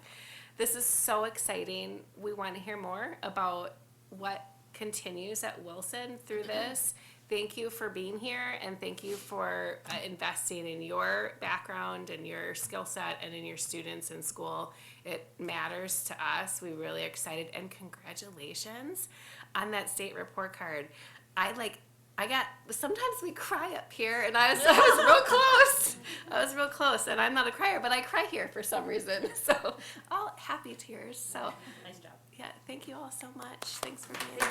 This is so exciting. We want to hear more about what continues at Wilson through this. Thank you for being here, and thank you for investing in your background and your skill set and in your students in school. It matters to us. We're really excited, and congratulations on that state report card. sometimes we cry up here, and I was real close. I was real close, and I'm not a crier, but I cry here for some reason. So, all happy tears. So, Nice job. yeah, thank you all so much. Thanks for being here.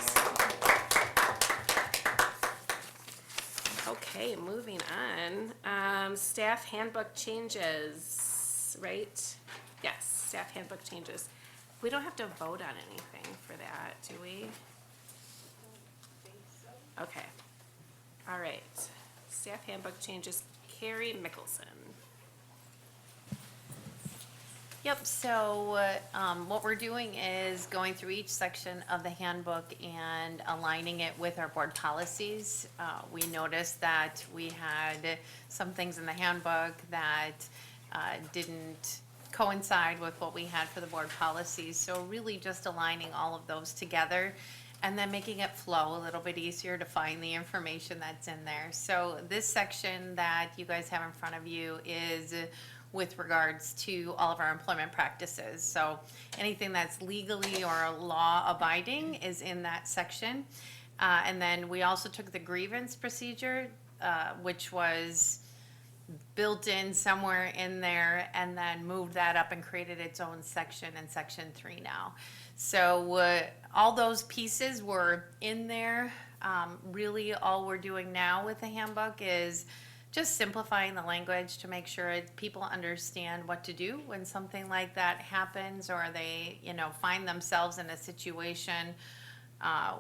Okay, moving on. Staff handbook changes, right? Yes, staff handbook changes. We don't have to vote on anything for that, do we? Okay. All right. Staff handbook changes. Carrie Mickelson. Yep, so what we're doing is going through each section of the handbook and aligning it with our board policies. We noticed that we had some things in the handbook that didn't coincide with what we had for the board policies. So really just aligning all of those together and then making it flow a little bit easier to find the information that's in there. So this section that you guys have in front of you is with regards to all of our employment practices. So anything that's legally or law abiding is in that section. And then we also took the grievance procedure, which was built in somewhere in there, and then moved that up and created its own section in section 3 now. So all those pieces were in there. Really all we're doing now with the handbook is just simplifying the language to make sure people understand what to do when something like that happens, or they, find themselves in a situation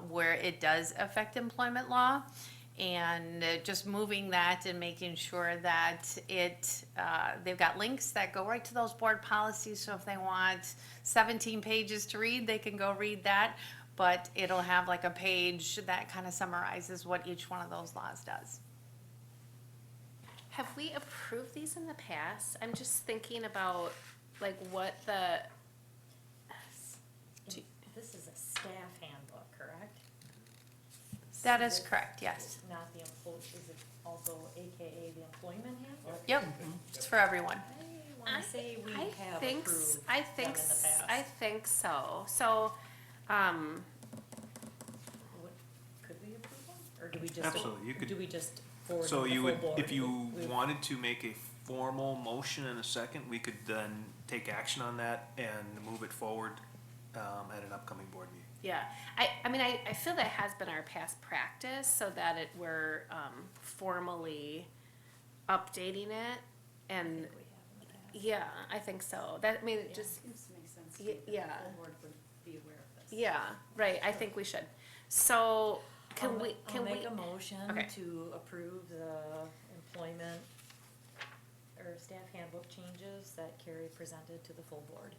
where it does affect employment law. And just moving that and making sure that they've got links that go right to those board policies. So if they want 17 pages to read, they can go read that. But it'll have like a page that kind of summarizes what each one of those laws does. Have we approved these in the past? I'm just thinking about like what the. This is a staff handbook, correct? That is correct, yes. Not the is it also AKA the employment handbook? Yep, it's for everyone. I want to say we I have think approved I them think in the past. I think so. So, Could we approve them, or do we just? Absolutely, you could- Do we just forward So it to the you full would, board? if you We- wanted to make a formal motion in a second, we could then take action on that and move it forward at an upcoming board meeting. yeah, I mean, I feel that has been our past practice, so that we're formally updating it, and yeah, I think so. That I mean, it just Makes sense. yeah, board would be aware of this. yeah, right. I think we should. So can we? I'll Can make we? a motion Okay. to approve the employment or staff handbook changes that Carrie presented to the full board.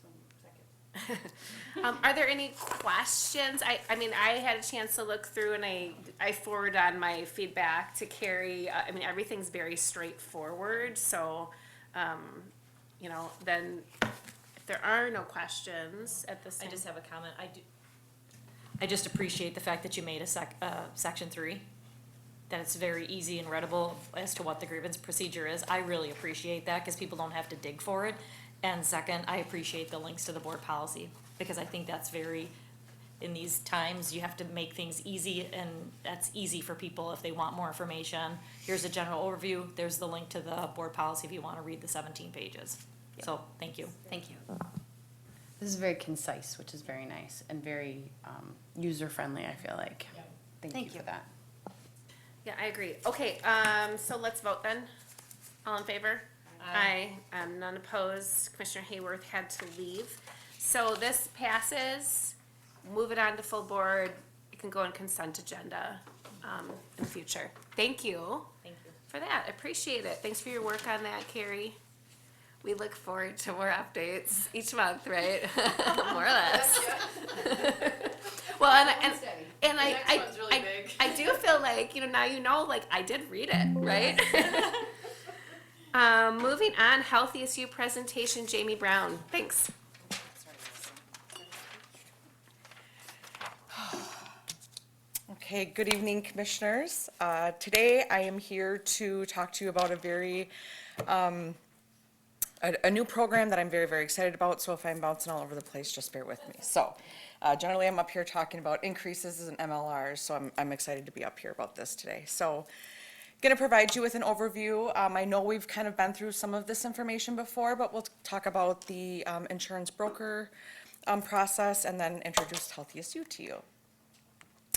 So, second. Are there any questions? I mean, I had a chance to look through, and I forwarded on my feedback to Carrie. I mean, everything's very straightforward, so, then if there are no questions at this I time. just have a comment. I just appreciate the fact that you made a section 3, that it's very easy and readable as to what the grievance procedure is. I really appreciate that, because people don't have to dig for it. And second, I appreciate the links to the board policy, because I think that's in these times, you have to make things easy, and that's easy for people if they want more information. Here's a general overview, there's the link to the board policy if you wanna read the 17 pages. So, thank you. Thank you. This is very concise, which is very nice, and very user-friendly, I feel like. Thank Thank you you. for that. Yeah, I agree. Okay, so let's vote then. All in favor? Aye. None opposed. Commissioner Hayworth had to leave. So this passes. Move it on to full board. It can go on consent agenda in the future. Thank you Thank you. for that. Appreciate it. Thanks for your work on that, Carrie. We look forward to more updates each month, right? More or less. Well, and I do feel like, now like I did read it, right? Moving on, Health ESU presentation, Jamie Brown. Thanks. Okay, good evening, commissioners. Today I am here to talk to you about a very a new program that I'm very, very excited about, so if I'm bouncing all over the place, just bear with me. So, generally, I'm up here talking about increases in MLRs, so I'm excited to be up here about this today. So, going to provide you with an overview. I know we've kind of been through some of this information before, but we'll talk about the insurance broker process and then introduce Healthiest You to you.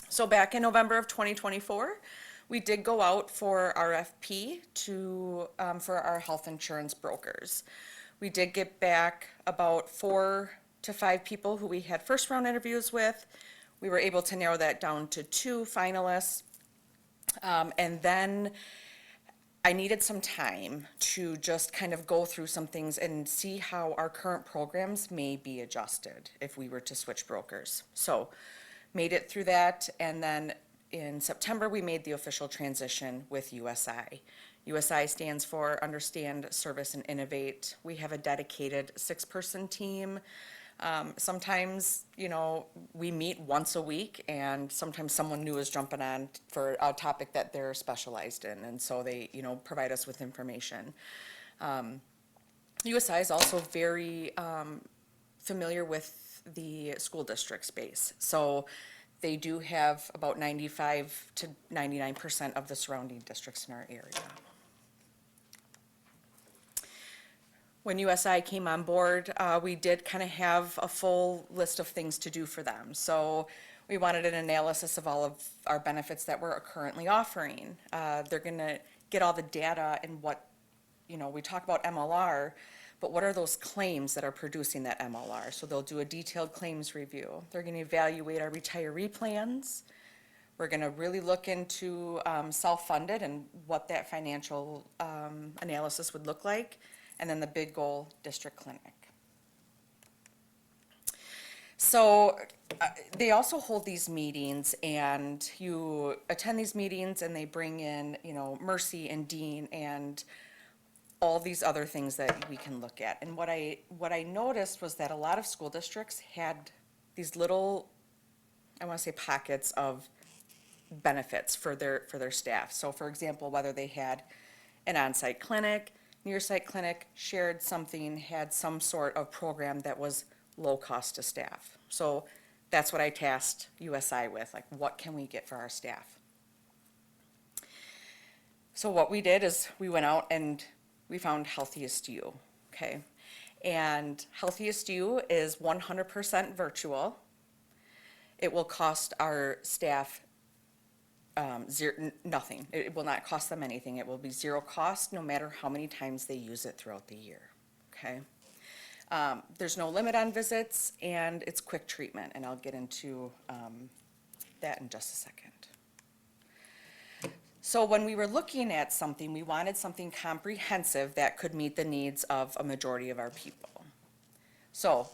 So back in November of 2024, we did go out for RFP for our health insurance brokers. We did get back about 4 to 5 people who we had first round interviews with. We were able to narrow that down to 2 finalists. And then I needed some time to just kind of go through some things and see how our current programs may be adjusted if we were to switch brokers. So made it through that, and then in September, we made the official transition with USI. USI stands for Understand, Service, and Innovate. We have a dedicated 6-person team. Sometimes, we meet once a week, and sometimes someone new is jumping on for a topic that they're specialized in, and so they, provide us with information. USI is also very familiar with the school district space. So they do have about 95 to 99% of the surrounding districts in our area. When USI came on board, we did kind of have a full list of things to do for them. So we wanted an analysis of all of our benefits that we're currently offering. They're going to get all the data and what, we talk about MLR, but what are those claims that are producing that MLR? So they'll do a detailed claims review. They're going to evaluate our retiree plans. We're going to really look into self-funded and what that financial analysis would look like. And then the big goal, district clinic. So they also hold these meetings, and you attend these meetings and they bring in, Mercy and Dean and all these other things that we can look at. And what I noticed was that a lot of school districts had these little, I want to say, pockets of benefits for their staff. So for example, whether they had an on-site clinic, near-site clinic, shared something, had some sort of program that was low cost to staff. So that's what I tasked USI with, like, what can we get for our staff? So what we did is we went out and we found Healthiest You, okay? And Healthiest You is 100% virtual. It will cost our staff nothing. It will not cost them anything. It will be zero cost no matter how many times they use it throughout the year, okay? There's no limit on visits, and it's quick treatment, and I'll get into that in just a second. So when we were looking at something, we wanted something comprehensive that could meet the needs of a majority of our people. So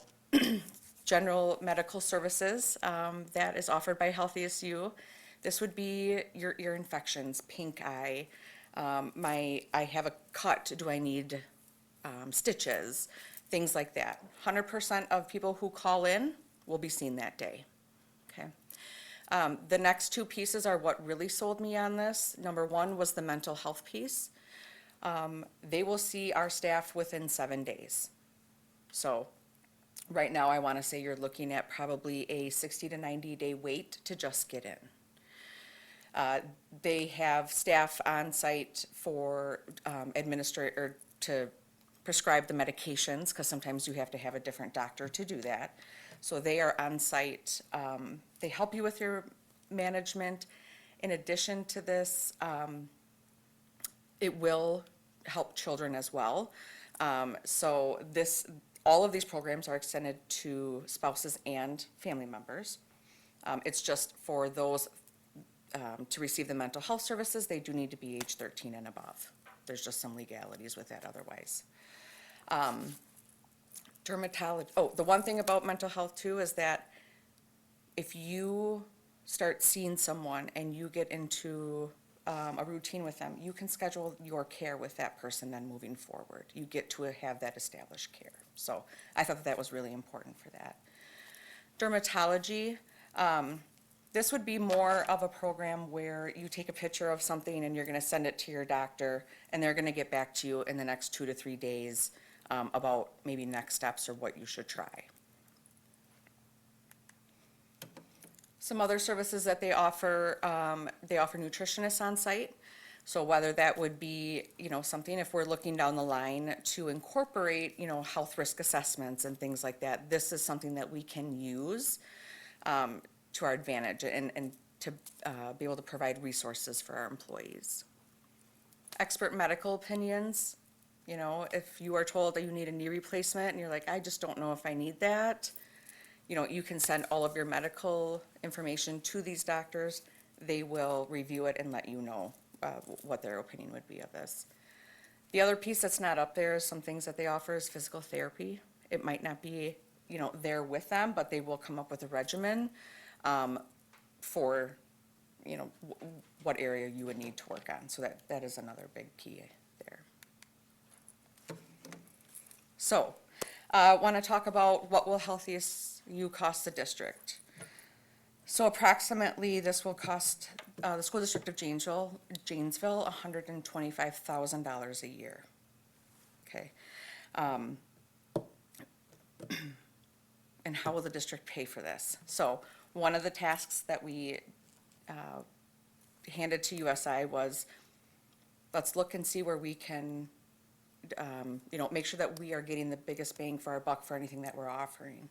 general medical services that is offered by Healthiest You. This would be your ear infections, pink eye, I have a cut, do I need stitches, things like that. 100% of people who call in will be seen that day, okay? The next 2 pieces are what really sold me on this. Number 1 was the mental health piece. They will see our staff within 7 days. So right now, I want to say you're looking at probably a 60 to 90 day wait to just get in. They have staff on site for to prescribe the medications, because sometimes you have to have a different doctor to do that. So they are on site. They help you with your management. In addition to this, it will help children as well. So all of these programs are extended to spouses and family members. It's just for those to receive the mental health services, they do need to be age 13 and above. There's just some legalities with that otherwise. Dermatology, the one thing about mental health too is that if you start seeing someone and you get into a routine with them, you can schedule your care with that person then moving forward. You get to have that established care. So I thought that was really important for that. Dermatology, this would be more of a program where you take a picture of something and you're gonna send it to your doctor, and they're gonna get back to you in the next 2 to 3 days about maybe next steps or what you should try. Some other services that they offer nutritionists on site. So whether that would be, something, if we're looking down the line to incorporate, health risk assessments and things like that, this is something that we can use to our advantage and to be able to provide resources for our employees. Expert medical opinions, if you are told that you need a knee replacement and you're like, I just don't know if I need that, you can send all of your medical information to these doctors. They will review it and let you know what their opinion would be of this. The other piece that's not up there is some things that they offer is physical therapy. It might not be, there with them, but they will come up with a regimen for, what area you would need to work on. So that is another big key there. So, I want to talk about what will Healthiest You cost the district. So approximately, this will cost the school district of Janesville $125,000 a year. Okay. And how will the district pay for this? So one of the tasks that we handed to USI was, let's look and see where we can, make sure that we are getting the biggest bang for our buck for anything that we're offering.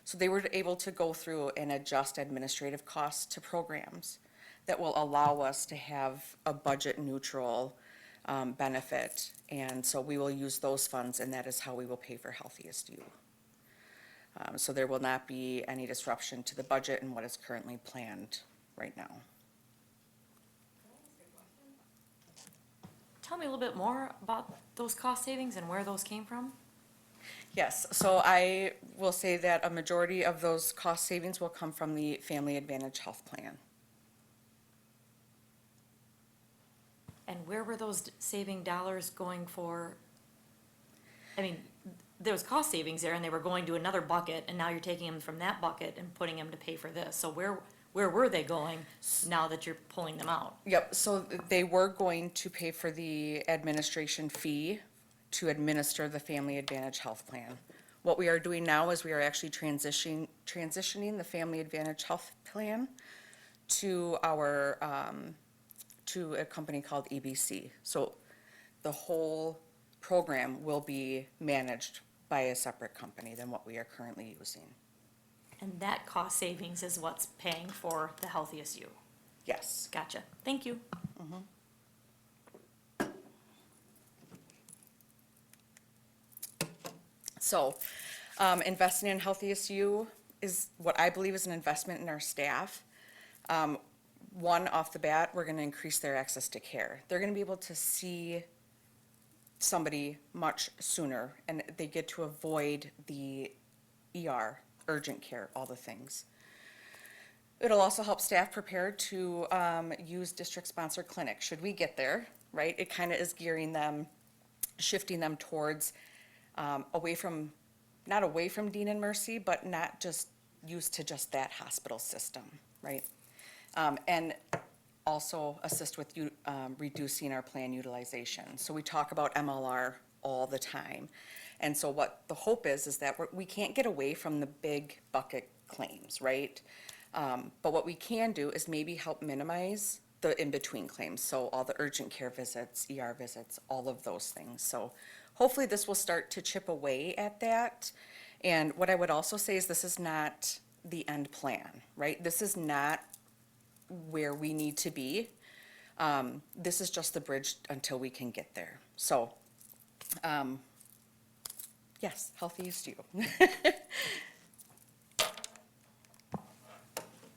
So they were able to go through and adjust administrative costs to programs that will allow us to have a budget neutral benefit. And so we will use those funds, and that is how we will pay for Healthiest You. So there will not be any disruption to the budget and what is currently planned right now. Tell me a little bit more about those cost savings and where those came from. Yes, so I will say that a majority of those cost savings will come from the Family Advantage Health Plan. And where were those saving dollars going for? I mean, there was cost savings there and they were going to another bucket, and now you're taking them from that bucket and putting them to pay for this. So where were they going now that you're pulling them out? Yep, so they were going to pay for the administration fee to administer the Family Advantage Health Plan. What we are doing now is we are actually transitioning the Family Advantage Health Plan to our, to a company called EBC. So the whole program will be managed by a separate company than what we are currently using. And that cost savings is what's paying for the Healthiest You. Yes. Gotcha. Thank you. So, investing in Healthiest You is what I believe is an investment in our staff. One, off the bat, we're gonna increase their access to care. They're gonna be able to see somebody much sooner, and they get to avoid the ER, urgent care, all the things. It'll also help staff prepare to use district-sponsored clinics, should we get there, right? It kind of is gearing them, shifting them towards away from, not away from Dean and Mercy, but not just used to just that hospital system, right? And also assist with reducing our plan utilization. So we talk about MLR all the time. And so what the hope is that we can't get away from the big bucket claims, right? But what we can do is maybe help minimize the in-between claims. So all the urgent care visits, ER visits, all of those things. So hopefully this will start to chip away at that. And what I would also say is this is not the end plan, right? This is not where we need to be. This is just the bridge until we can get there. So, yes, Healthiest You.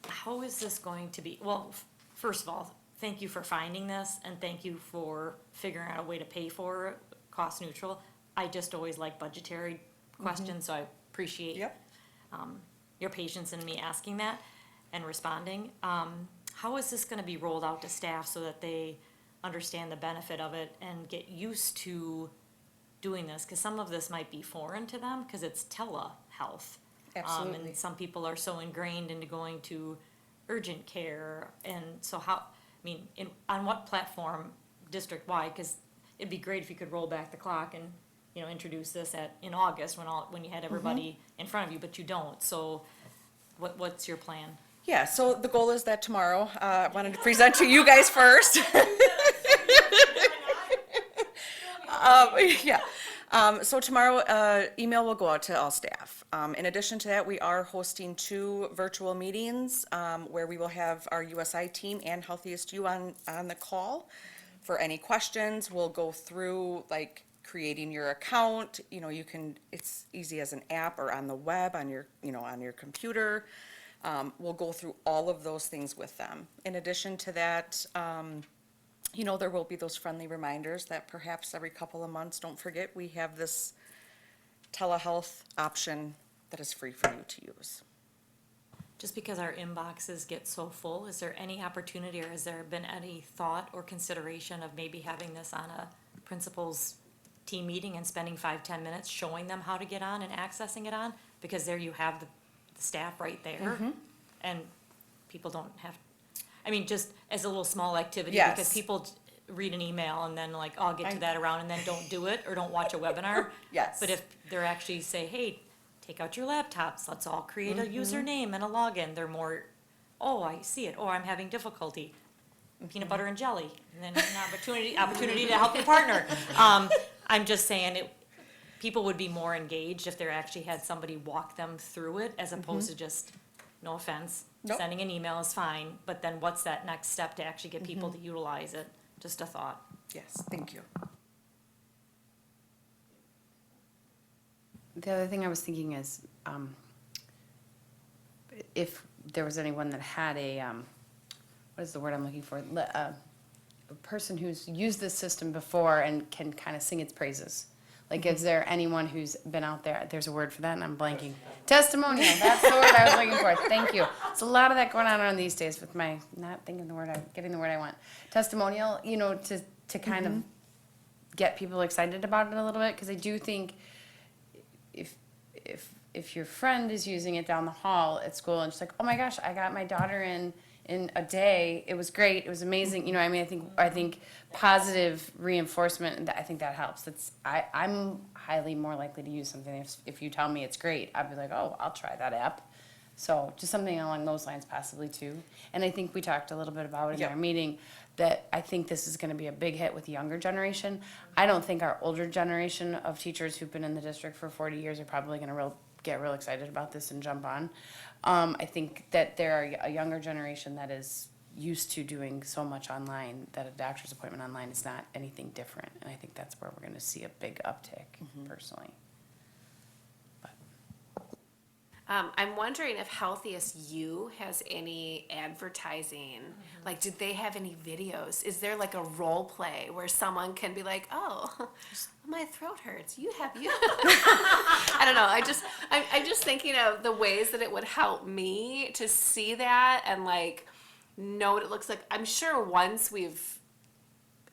How is this going to be? Well, first of all, thank you for finding this, and thank you for figuring out a way to pay for it, cost neutral. I just always like budgetary questions, so I appreciate your patience in me asking that and responding. How is this gonna be rolled out to staff so that they understand the benefit of it and get used to doing this? Because some of this might be foreign to them, because it's telehealth. Absolutely. And some people are so ingrained into going to urgent care, and so how, I mean, on what platform district-wide? Because it'd be great if you could roll back the clock and introduce this in August when you had everybody in front of you, but you don't. So what's your plan? Yeah, so the goal is that tomorrow, I wanted to present to you guys first. Yeah. So tomorrow, email will go out to all staff. In addition to that, we are hosting 2 virtual meetings where we will have our USI team and Healthiest You on the call for any questions. We'll go through like creating your account. You can, it's easy as an app or on the web, on your, on your computer. We'll go through all of those things with them. In addition to that, there will be those friendly reminders that perhaps every couple of months, don't forget, we have this telehealth option that is free for you to use. Just because our inboxes get so full, is there any opportunity or has there been any thought or consideration of maybe having this on a principals team meeting and spending 5-10 minutes showing them how to get on and accessing it on? Because there you have the staff right there and people don't have, just as a little small activity. Yes. Because people read an email and then like, oh, I'll get to that around and then don't do it or don't watch a webinar. Yes. But if they're actually say, hey, take out your laptops, let's all create a username and a login, they're more, oh, I see it, or I'm having difficulty. Peanut butter and jelly, and then an opportunity to help your partner. I'm just saying people would be more engaged if there actually had somebody walk them through it as opposed to just, no offense, Nope. sending an email is fine, but then what's that next step to actually get people to utilize it? Just a thought. Yes, thank you. The other thing I was thinking is, if there was anyone that had what is the word I'm looking for? A person who's used this system before and can kind of sing its praises. Like, is there anyone who's been out there? There's a word for that, and I'm blanking. Testimonial. That's the word I was looking for. Thank you. There's a lot of that going on these days with my not thinking the word, getting the word I want. Testimonial. To kind of get people excited about it a little bit, because I do think if your friend is using it down the hall at school and she's like, oh my gosh, I got my daughter in a day, it was great, it was amazing, I think positive reinforcement, I think that helps. I'm highly more likely to use something if you tell me it's great, I'd be like, oh, I'll try that app. So just something along those lines possibly too. And I think we talked a little bit about it in our meeting, that I think this is gonna be a big hit with the younger generation. I don't think our older generation of teachers who've been in the district for 40 years are probably gonna get real excited about this and jump on. I think that there are a younger generation that is used to doing so much online that a doctor's appointment online is not anything different. And I think that's where we're gonna see a big uptick personally. I'm wondering if Healthiest You has any advertising. Like, did they have any videos? Is there like a role play where someone can be like, oh, my throat hurts. You. I don't know. I'm just thinking of the ways that it would help me to see that and like know what it looks like. I'm sure once we've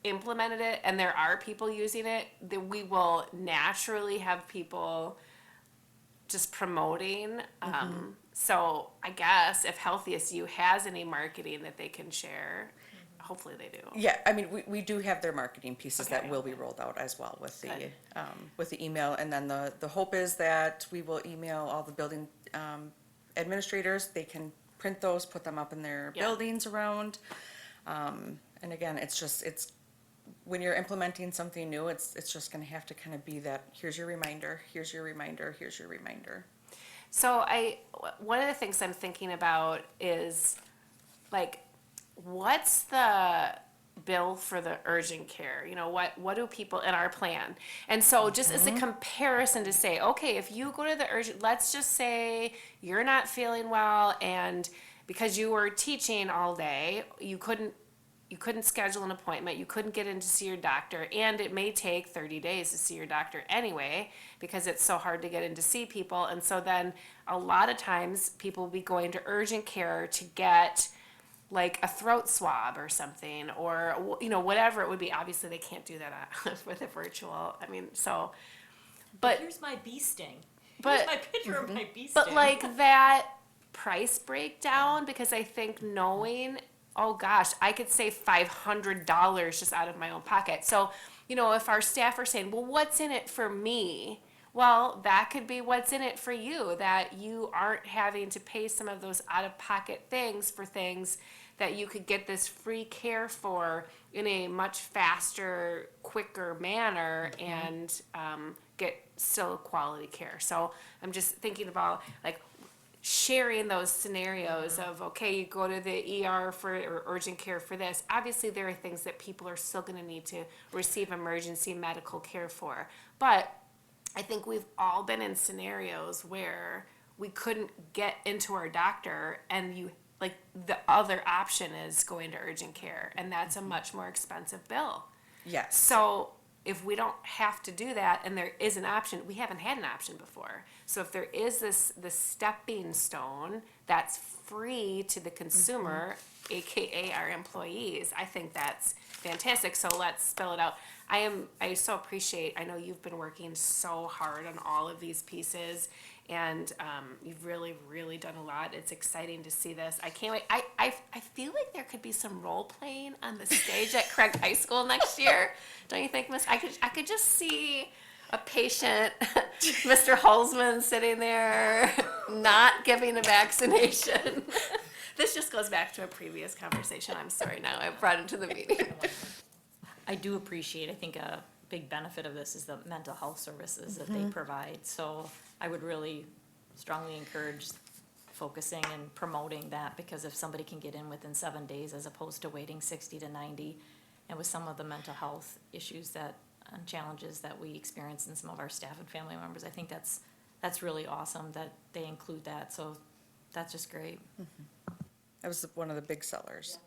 implemented it and there are people using it, that we will naturally have people just promoting. So I guess if Healthiest You has any marketing that they can share, hopefully they do. Yeah, we do have their marketing pieces that will be rolled out as well with the email. And then the hope is that we will email all the building administrators. They can print those, put them up in their buildings around. And again, it's when you're implementing something new, it's just gonna have to kind of be that, here's your reminder, here's your reminder, here's your reminder. So one of the things I'm thinking about is like, what's the bill for the urgent care? What do people in our plan? And so just as a comparison to say, okay, if you go to the urgent, let's just say you're not feeling well and because you were teaching all day, you couldn't schedule an appointment, you couldn't get in to see your doctor, and it may take 30 days to see your doctor anyway, because it's so hard to get in to see people. And so then a lot of times people will be going to urgent care to get like a throat swab or something, or, whatever it would be. Obviously they can't do that with a virtual, but Here's my bee sting. But- Here's my picture of my bee sting. But like that price breakdown, because I think knowing, oh gosh, I could save $500 just out of my own pocket. So, if our staff are saying, well, what's in it for me? Well, that could be what's in it for you, that you aren't having to pay some of those out-of-pocket things for things that you could get this free care for in a much faster, quicker manner and get still quality care. So I'm just thinking about like sharing those scenarios of, okay, you go to the ER for or urgent care for this. Obviously, there are things that people are still going to need to receive emergency medical care for. But I think we've all been in scenarios where we couldn't get into our doctor and the other option is going to urgent care, and that's a much more expensive bill. Yes. So if we don't have to do that and there is an option, we haven't had an option before. So if there is this stepping stone that's free to the consumer, AKA our employees, I think that's fantastic. So let's spell it out. I so appreciate, I know you've been working so hard on all of these pieces, and you've really, really done a lot. It's exciting to see this. I can't wait. I feel like there could be some role playing on the stage at Craig High School next year. Don't you think, Miss? I could just see a patient, Mr. Holzman, sitting there not giving a vaccination. This just goes back to a previous conversation. I'm sorry now I brought it to the meeting. I do appreciate, I think a big benefit of this is the mental health services that they provide. So I would really strongly encourage focusing and promoting that, because if somebody can get in within 7 days as opposed to waiting 60 to 90, and with some of the mental health issues that, and challenges that we experience in some of our staff and family members, I think that's really awesome that they include that. So that's just great. That was one of the big sellers.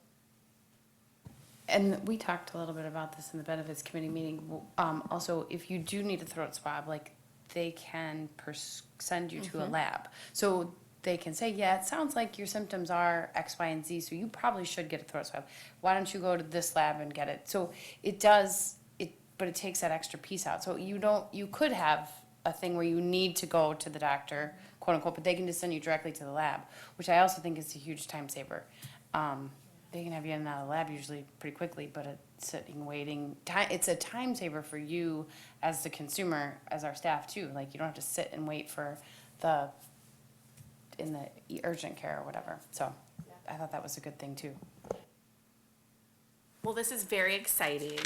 And we talked a little bit about this in the benefits committee meeting. Also, if you do need a throat swab, like, they can send you to a lab. So they can say, yeah, it sounds like your symptoms are X, Y, and Z, so you probably should get a throat swab. Why don't you go to this lab and get it? So it does, but it takes that extra piece out. So you could have a thing where you need to go to the doctor, quote unquote, but they can just send you directly to the lab, which I also think is a huge time saver. They can have you in and out of the lab usually pretty quickly, but it's sitting, waiting, it's a time saver for you as the consumer, as our staff too. Like, you don't have to sit and wait for in the urgent care or whatever. So I thought that was a good thing too. Well, this is very exciting.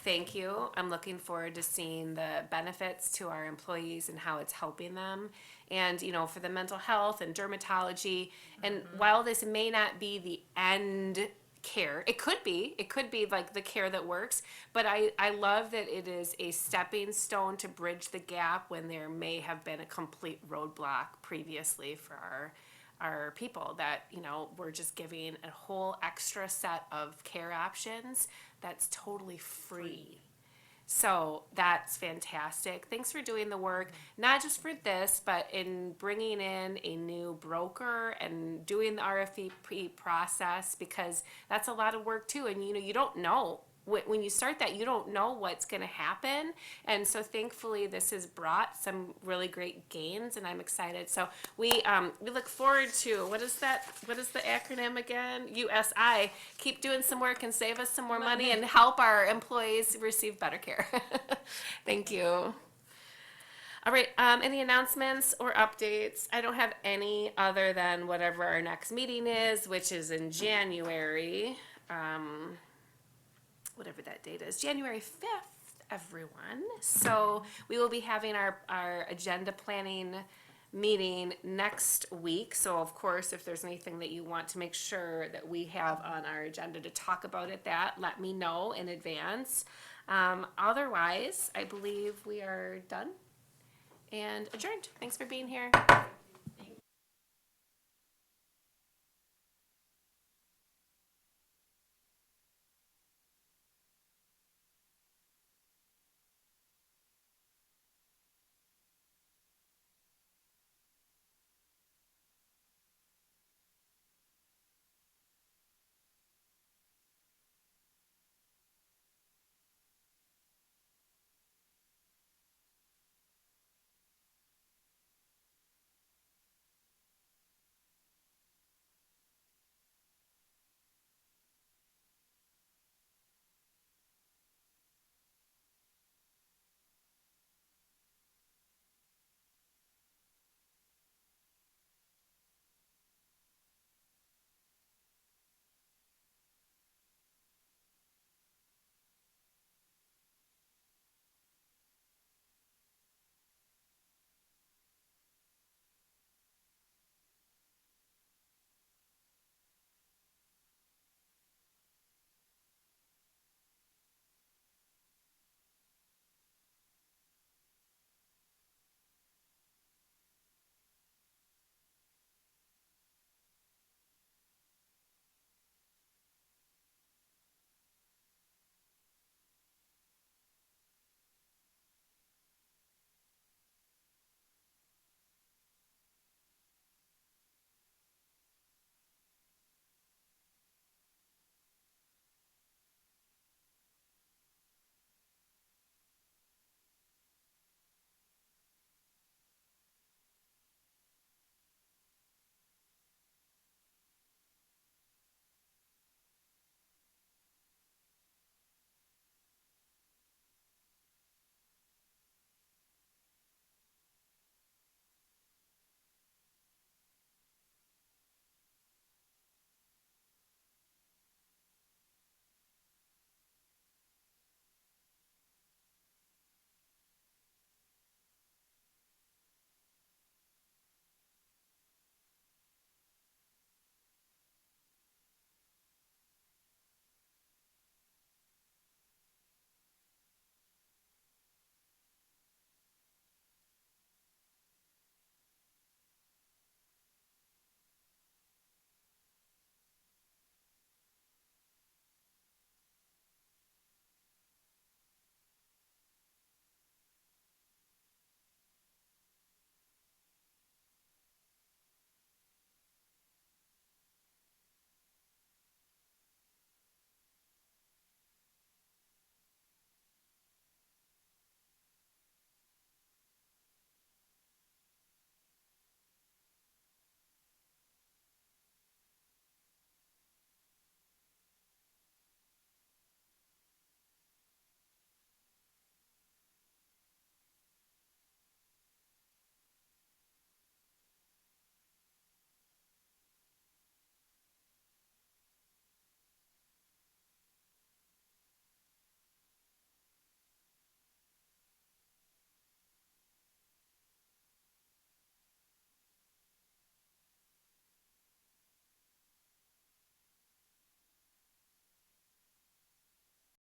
Thank you. I'm looking forward to seeing the benefits to our employees and how it's helping them. And, for the mental health and dermatology. And while this may not be the end care, it could be like the care that works. But I love that it is a stepping stone to bridge the gap when there may have been a complete roadblock previously for our people, that, we're just giving a whole extra set of care options that's totally free. So that's fantastic. Thanks for doing the work, not just for this, but in bringing in a new broker and doing the RFP process, because that's a lot of work too. And you don't know. When you start that, you don't know what's going to happen. And so thankfully this has brought some really great gains, and I'm excited. So we look forward to, what is the acronym again? USI. Keep doing some work and save us some more money and help our employees receive better care. Thank you. All right, any announcements or updates? I don't have any other than whatever our next meeting is, which is in January. Whatever that date is, January 5th, everyone. So we will be having our agenda planning meeting next week. So of course, if there's anything that you want to make sure that we have on our agenda to talk about let me know in advance. Otherwise, I believe we are done and adjourned. Thanks for being here.